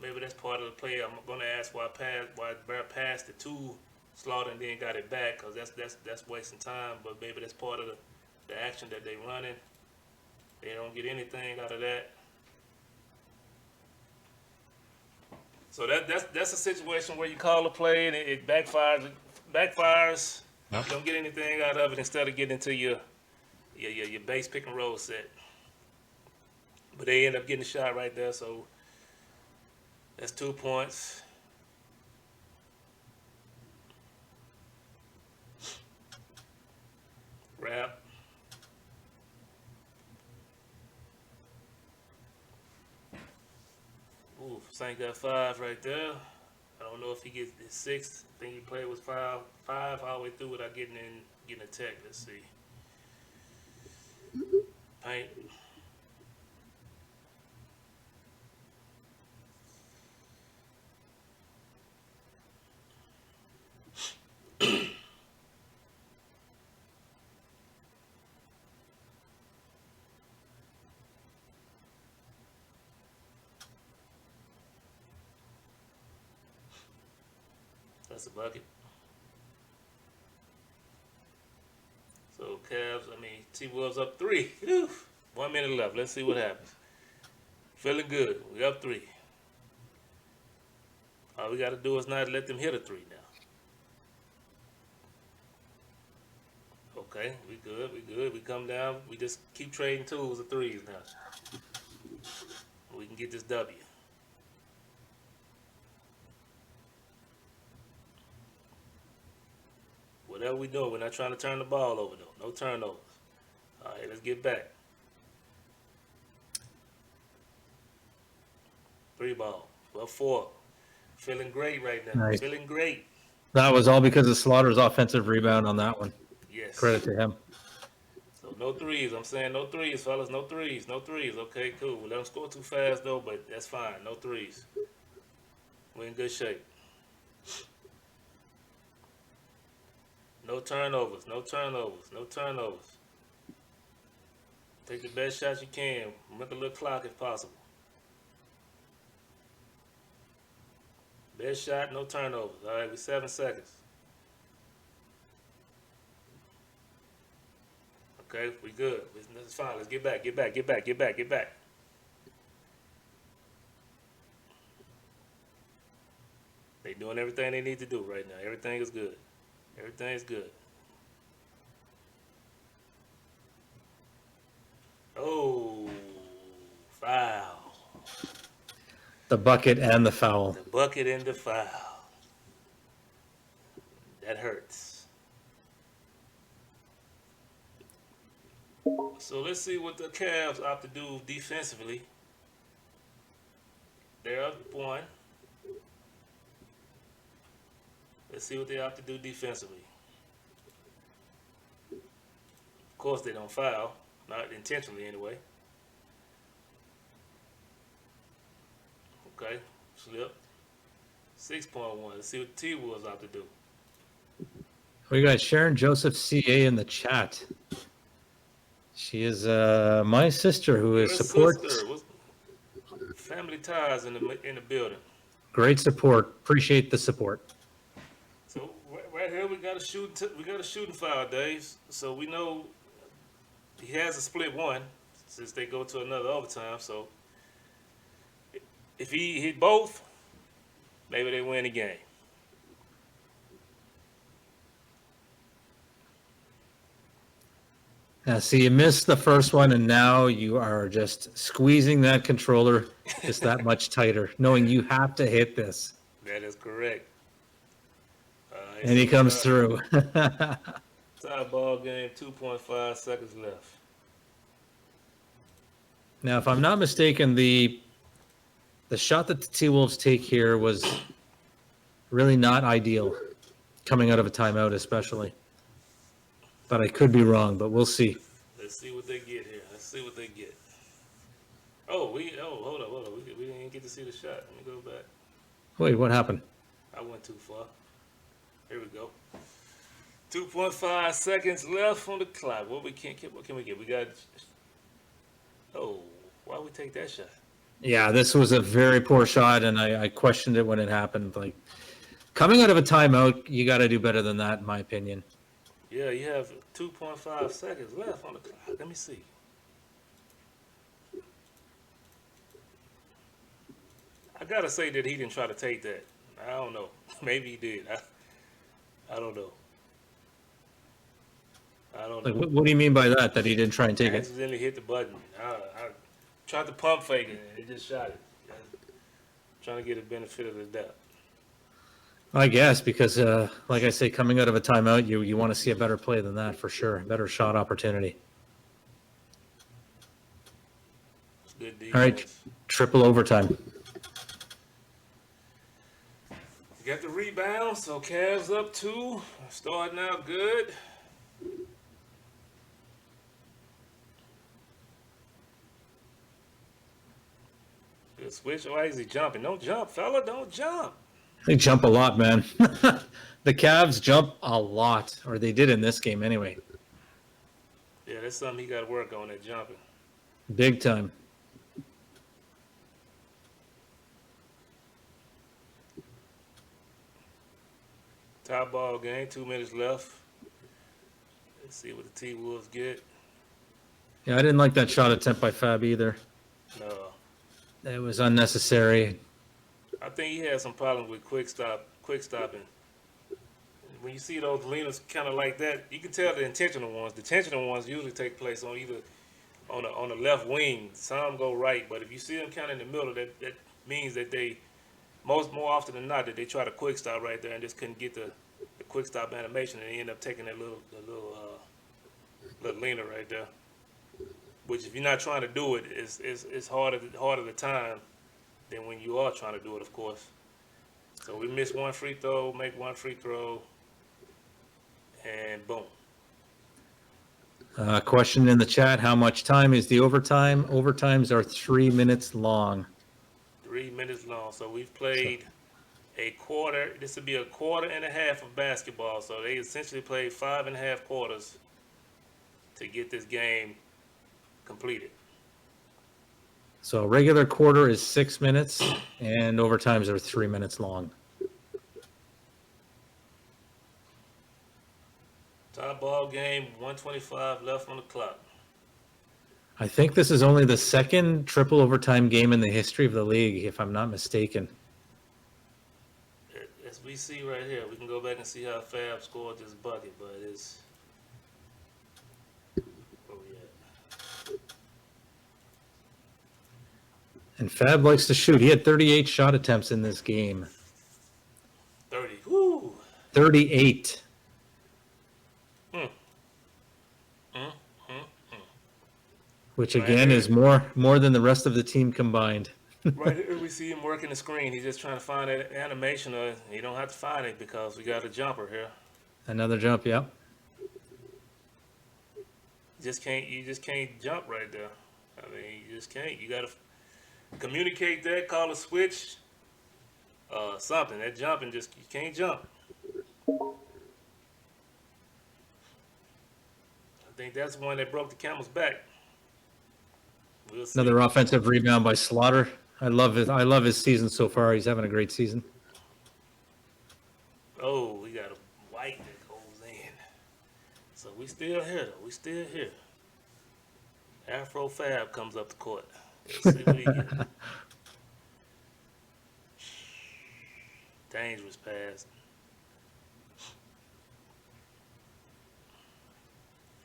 Maybe that's part of the play. I'm gonna ask why Bear passed it to Slaughter and then got it back, because that's wasting time. But maybe that's part of the action that they running. They don't get anything out of that. So that's a situation where you call a play and it backfires. Yep. You don't get anything out of it instead of getting into your base pick and roll set. But they end up getting a shot right there, so that's 2 points. Wrap. Ooh, Saint got 5 right there. I don't know if he gets his 6th. I think he played with 5 all the way through without getting a tech. Let's see. Paint. That's a bucket. So T-Wolves up 3. Whew. 1 minute left. Let's see what happens. Feeling good. We up 3. All we got to do is not let them hit a 3 now. Okay, we good. We come down. We just keep trading 2s or 3s now. We can get this W. Whatever we do, we're not trying to turn the ball over, though. No turnovers. All right, let's get back. 3 ball. Well, 4. Feeling great right now. Nice. Feeling great. That was all because of Slaughter's offensive rebound on that one. Yes. Credit to him. So no 3s. I'm saying no 3s, fellas. No 3s. No 3s. Okay, cool. We let them score too fast, though, but that's fine. No 3s. We're in good shape. No turnovers. No turnovers. No turnovers. Take the best shot you can. Make a little clock if possible. Best shot, no turnovers. All right, we're 7 seconds. Okay, we good. That's fine. Let's get back. They doing everything they need to do right now. Everything is good. Everything is good. Oh, foul. The bucket and the foul. The bucket and the foul. That hurts. So let's see what the Cavs opt to do defensively. They're up 1. Let's see what they opt to do defensively. Of course, they don't foul. Not intentionally, anyway. Okay, slip. 6.1. Let's see what T-Wolves opt to do. We got Sharon Joseph CA in the chat. She is my sister who is supports. Family ties in the building. Great support. Appreciate the support. So right here we got a shooting foul, Dave. So we know he has a split 1 since they go to another overtime. So if he hit both, maybe they win the game. So you missed the first one, and now you are just squeezing that controller just that much tighter, knowing you have to hit this. That is correct. And he comes through. Tie ball game, 2.5 seconds left. Now, if I'm not mistaken, the shot that the T-Wolves take here was really not ideal, coming out of a timeout especially. But I could be wrong, but we'll see. Let's see what they get here. Let's see what they get. Hold up. We didn't get to see the shot. Let me go back. Wait, what happened? I went too far. Here we go. 2.5 seconds left on the clock. What can we get? We got. Oh, why we take that shot? Yeah, this was a very poor shot, and I questioned it when it happened. Like, coming out of a timeout, you got to do better than that, in my opinion. Yeah, you have 2.5 seconds left on the clock. Let me see. I gotta say that he didn't try to take that. I don't know. Maybe he did. I don't know. Like, what do you mean by that? That he didn't try and take I it? accidentally hit the button. I tried to pump fake it, and it just shot it. Trying to get the benefit of the doubt. I guess because, like I say, coming out of a timeout, you want to see a better play than that for sure. A better shot opportunity. It's good defense. All right, triple overtime. Got the rebound, so Cavs up 2. Starting out good. Good switch. Why is he jumping? Don't jump, fella. Don't jump. They jump a lot, man. The Cavs jump a lot, or they did in this game anyway. Yeah, that's something he got to work on, that jumping. Big time. Top ball game, 2 minutes left. Let's see what the T-Wolves get. Yeah, I didn't like that shot attempt by Fab either. No. It was unnecessary. I think he had some problems with quick stopping. When you see those leaners kind of like that, you can tell the intentional ones. The intentional ones usually take place on either on the left wing. Some go right, but if you see them kind of in the middle, that means that they more often than not that they try to quick stop right there and just couldn't get the quick stop animation, and they end up taking that little leaner right there. Which, if you're not trying to do it, it's harder the time than when you are trying to do it, of course. So we miss one free throw, make one free throw, and boom. Question in the chat: how much time is the overtime? Overtimes are 3 minutes long. 3 minutes long. So we've played a quarter. This would be a quarter and a half of basketball. So they essentially played 5.5 quarters to get this game completed. So a regular quarter is 6 minutes, and overtimes are 3 minutes long. Top ball game, 1:25 left on the clock. I think this is only the second triple overtime game in the history of the league, if I'm not mistaken. As we see right here, we can go back and see how Fab scored this bucket, but it's... Oh, yeah. And Fab likes to shoot. He had 38 shot attempts in this game. 30. Woo! 38. Which again Right is more than the rest of the team combined. Right here we see him working the screen. He's just trying to find that animation. You don't have to find it because we got a jumper here. Another jump, yeah. You just can't jump right there. I mean, you just can't. You got to communicate that, call a switch, something. That jumping, you can't jump. I think that's one that broke the camel's back. We'll see. Another offensive rebound by Slaughter. I love his season so far. He's having a great season. Oh, we got a white that goes in. So we still here, though. We still here. Afro Fab comes up the court. Let's see what he gets. Dangerous pass.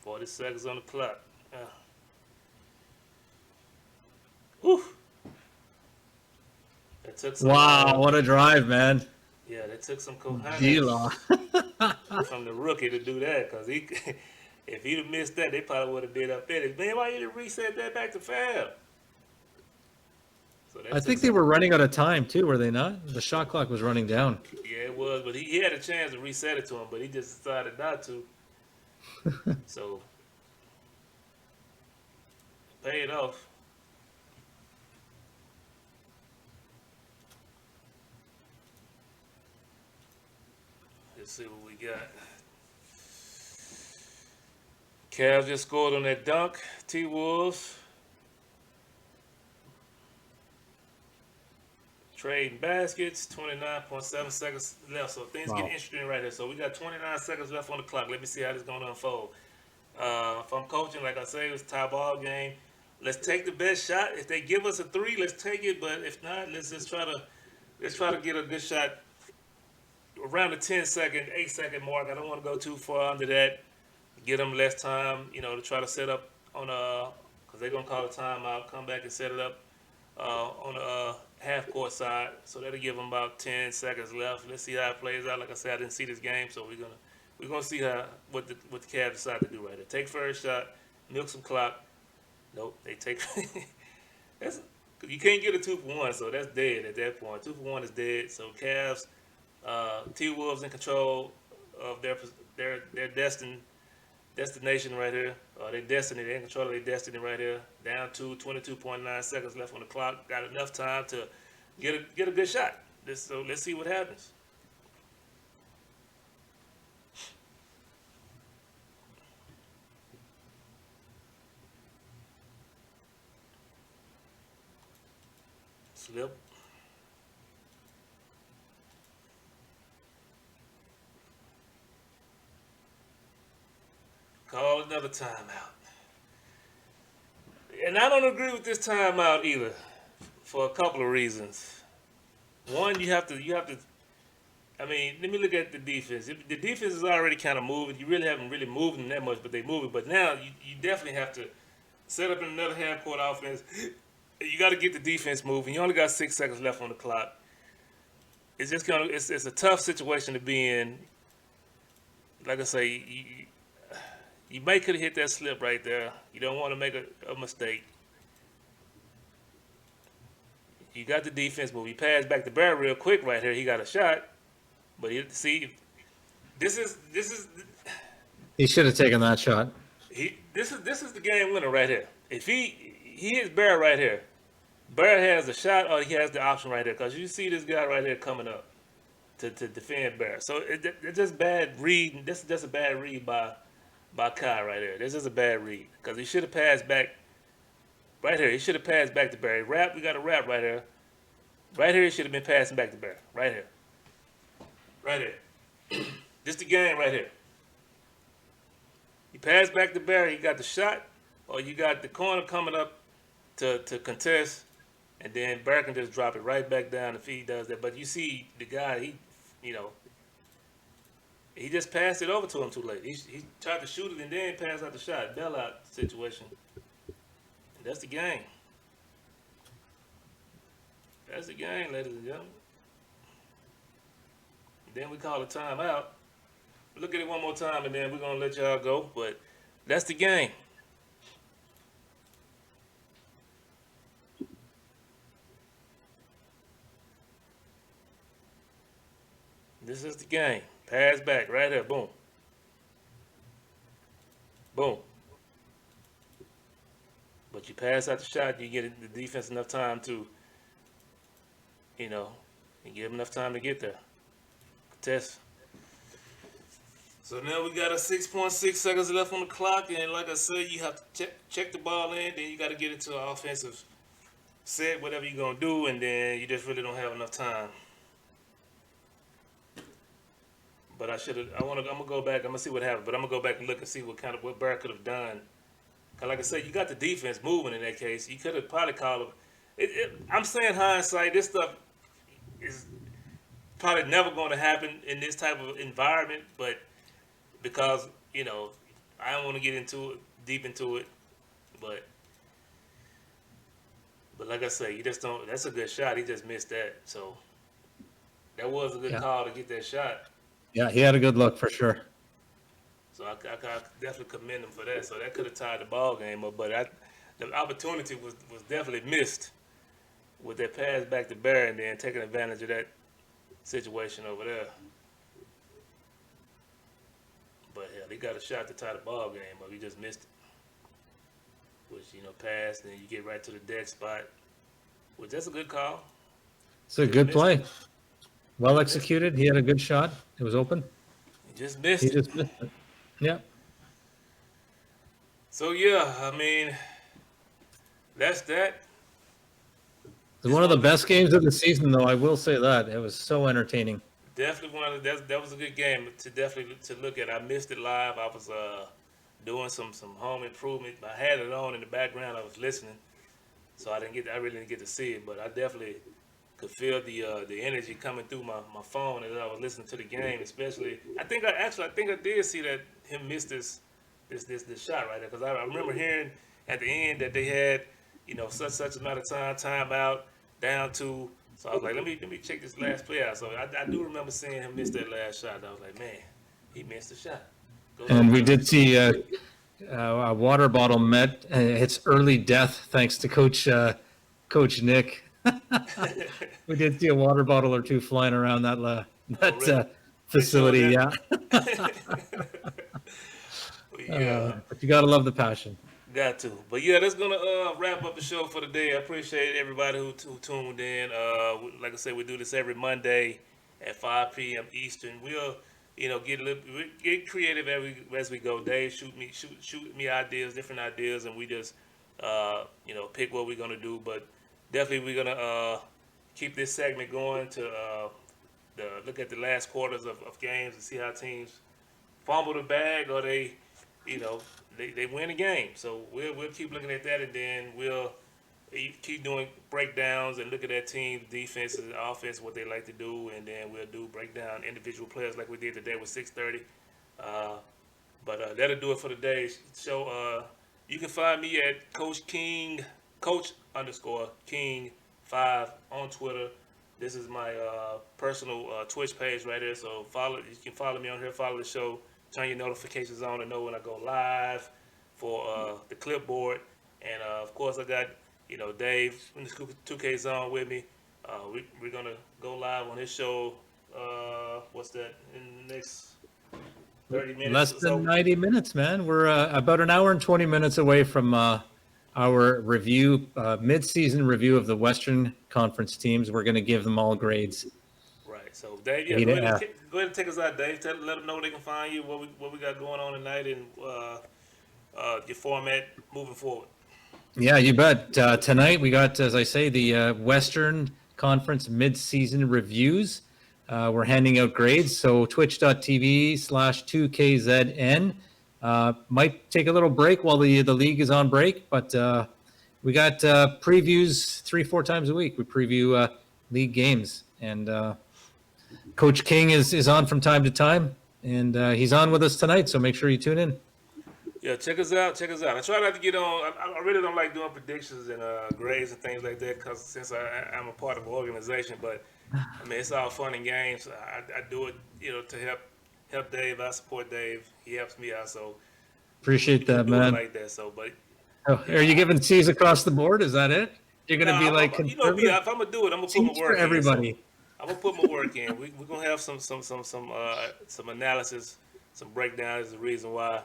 40 seconds on the clock. Whew. That took some, Wow, what a drive, man. yeah, that took some cojones. D-Law. from the rookie to do that, because he, if he'd have missed that, they probably would have been up in it. Man, why you didn't reset that back to Fab? So that I took think they some. were running out of time too, were they not? The shot clock was running down. Yeah, it was, but he had a chance to reset it to him, but he just decided not to. So paid off. Let's see what we got. Cavs just scored on that dunk. T-Wolves trading baskets. 29.7 seconds left. So things get Wow. interesting right here. So we got 29 seconds left on the clock. Let me see how this is going to unfold. If I'm coaching, like I say, it's a tie ball game. Let's take the best shot. If they give us a three, let's take it. But if not, let's try to get a good shot around the 10-second, 8-second mark. I don't want to go too far under that. Get them less time, to try to set up on because they're gonna call a timeout. Come back and set it up on the half court side. So that'll give them about 10 seconds left. Let's see how it plays out. Like I said, I didn't see this game, so we're gonna see what the Cavs decide to do right there. Take first shot, milk some clock. Nope, they take. That's you can't get a 2-for-1, so that's dead at that point. 2-for-1 is dead. So Cavs, T-Wolves in control of their destination right here. Their destiny. They're in control of their destiny right here. Down to 22.9 seconds left on the clock. Got enough time to get a good shot. So let's see what happens. Slip. Call another timeout. And I don't agree with this timeout either, for a couple of reasons. One, you have to. I mean, let me look at the defense. The defense is already kind of moving. You really haven't really moved them that much, but they move it. But now you definitely have to set up another half court offense. You got to get the defense moving. You only got 6 seconds left on the clock. It's just it's a tough situation to be in. Like I say, you may could have hit that slip right there. You don't want to make a mistake. You got the defense move. He passed back to Barry real quick right here. He got a shot, but this is He should have taken that shot. this is the game winner right here. If he hits Barry right here, Barry has a shot or he has the option right here, because you see this guy right here coming up to defend Barry. So it's just bad read. This is just a bad read by Kai right here. This is a bad read, because he should have passed back right here. He should have passed back to Barry. We got a wrap right here. Right here, he should have been passing back to Barry. Right here. Right here. This the game right here. You pass back to Barry, you got the shot, or you got the corner coming up to contest, and then Barry can just drop it right back down if he does that. But you see the guy, he just passed it over to him too late. He tried to shoot it and then pass out the shot. Bailout situation. And that's the game. That's the game, ladies and gentlemen. And then we call a timeout. Look at it one more time, and then we're going to let y'all go. But that's the game. This is the game. Pass back right here. Boom. Boom. But you pass out the shot, you get the defense enough time to, and give them enough time to get there. Test. So now we got a 6.6 seconds left on the clock, and like I said, you have to check the ball in, then you got to get into an offensive set, whatever you're going to do, and then you just really don't have enough time. But I'm going to go back, I'm going to see what happened, but I'm going to go back and look and see what Barry could have done. Because like I said, you got the defense moving in that case. You could have probably called him. I'm saying hindsight, this stuff is probably never going to happen in this type of environment, but because, I don't want to get deep into it, but like I say, you just don't, that's a good shot. He just missed that. So that was a good call to get that shot. Yeah, he had a good look for sure. So I definitely commend him for that. So that could have tied the ball game up, but the opportunity was definitely missed with that pass back to Barry and then taking advantage of that situation over there. But hell, he got a shot to tie the ball game, but he just missed it. Which, pass, then you get right to the dead spot. Which that's a good call. It's a good play. Well executed. He had a good shot. It was open. He just He missed it. just missed it. Yeah. So yeah, I mean, that's that. It's one of the best games of the season, though. I will say that. It was so entertaining. Definitely one of that was a good game to definitely to look at. I missed it live. I was doing some home improvement. I had it on in the background. I was listening, so I really didn't get to see it. But I definitely could feel the energy coming through my phone as I was listening to the game. Especially, I think I did see that him miss this shot right there, because I remember hearing at the end that they had such amount of timeout down to. So I was like, let me check this last play out. So I do remember seeing him miss that last shot. I was like, man, he missed the shot. And we did see a water bottle met its early death thanks to Coach Nick. We did see a water bottle or two flying around that facility. Yeah. Yeah. But you got to love the passion. Got to. But yeah, that's gonna wrap up the show for today. I appreciate everybody who tuned in. Like I said, we do this every Monday at 5 p.m. Eastern. We'll get creative as we go. Dave shoot me ideas, different ideas, and we just pick what we're gonna do. But definitely we're gonna keep this segment going to look at the last quarters of games and see how teams fumble the bag or they they win a game. So we'll keep looking at that, and then we'll keep doing breakdowns and looking at teams, defenses, and offense, what they like to do, and then we'll do breakdown individual players like we did today with 6:30. But that'll do it for today's show. You can find me at Coach_King5 on Twitter. This is my personal Twitch page right there. So you can follow me on here, follow the show. Turn your notifications on to know when I go live for the clipboard. And of course, I got Dave in the 2K zone with me. We're gonna go live on his show. What's that in the next 30 minutes? Less than 90 minutes, man. We're about an hour and 20 minutes away from our review, mid-season review of the Western Conference teams. We're going to give them all grades. Right. So Dave, go ahead and take us out, Dave. Let them know where they can find you, what we got going on tonight, and your format moving forward. Yeah, you bet. Tonight we got, as I say, the Western Conference mid-season reviews. We're handing out grades, so twitch.tv/2KZN. Might take a little break while the league is on break, but we got previews 3-4 times a week. We preview league games, and Coach King is on from time to time, and he's on with us tonight, so make sure you tune in. Yeah, check us out. I try not to get on. I really don't like doing predictions and grades and things like that, because since I'm a part of an organization. But I mean, it's all fun and games. I do it, to help Dave. I support Dave. He helps me out. So appreciate that, man. Like that. So, but are you giving C's across the board? Is that it? You're gonna be like, if I'm gonna do it, I'm gonna put my work for everybody. In, so I'm gonna put my work in. We're gonna have some analysis, some breakdowns. Is the reason why.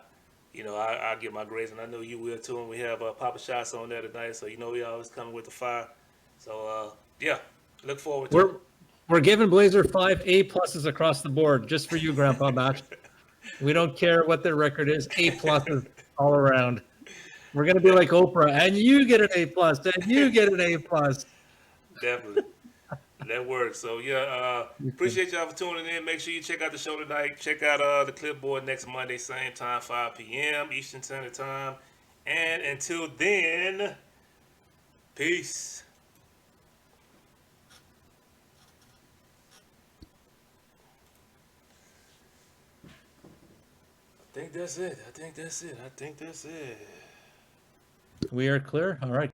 I get my grades, and I know you will too. And we have Papa Shots on there tonight, so we always coming with the fire. So yeah, look forward to it. We're giving Blazer 5 A+ across the board just for you, Grandpa Batch. We don't care what their record is. A+ all around. We're gonna be like Oprah, and you get an A+, and you get an A+. Definitely. That works. So yeah, appreciate y'all for tuning in. Make sure you check out the show tonight. Check out the clipboard next Monday, same time, 5 p.m. Eastern Standard Time. And until then, peace. I think that's it. We are clear. All right.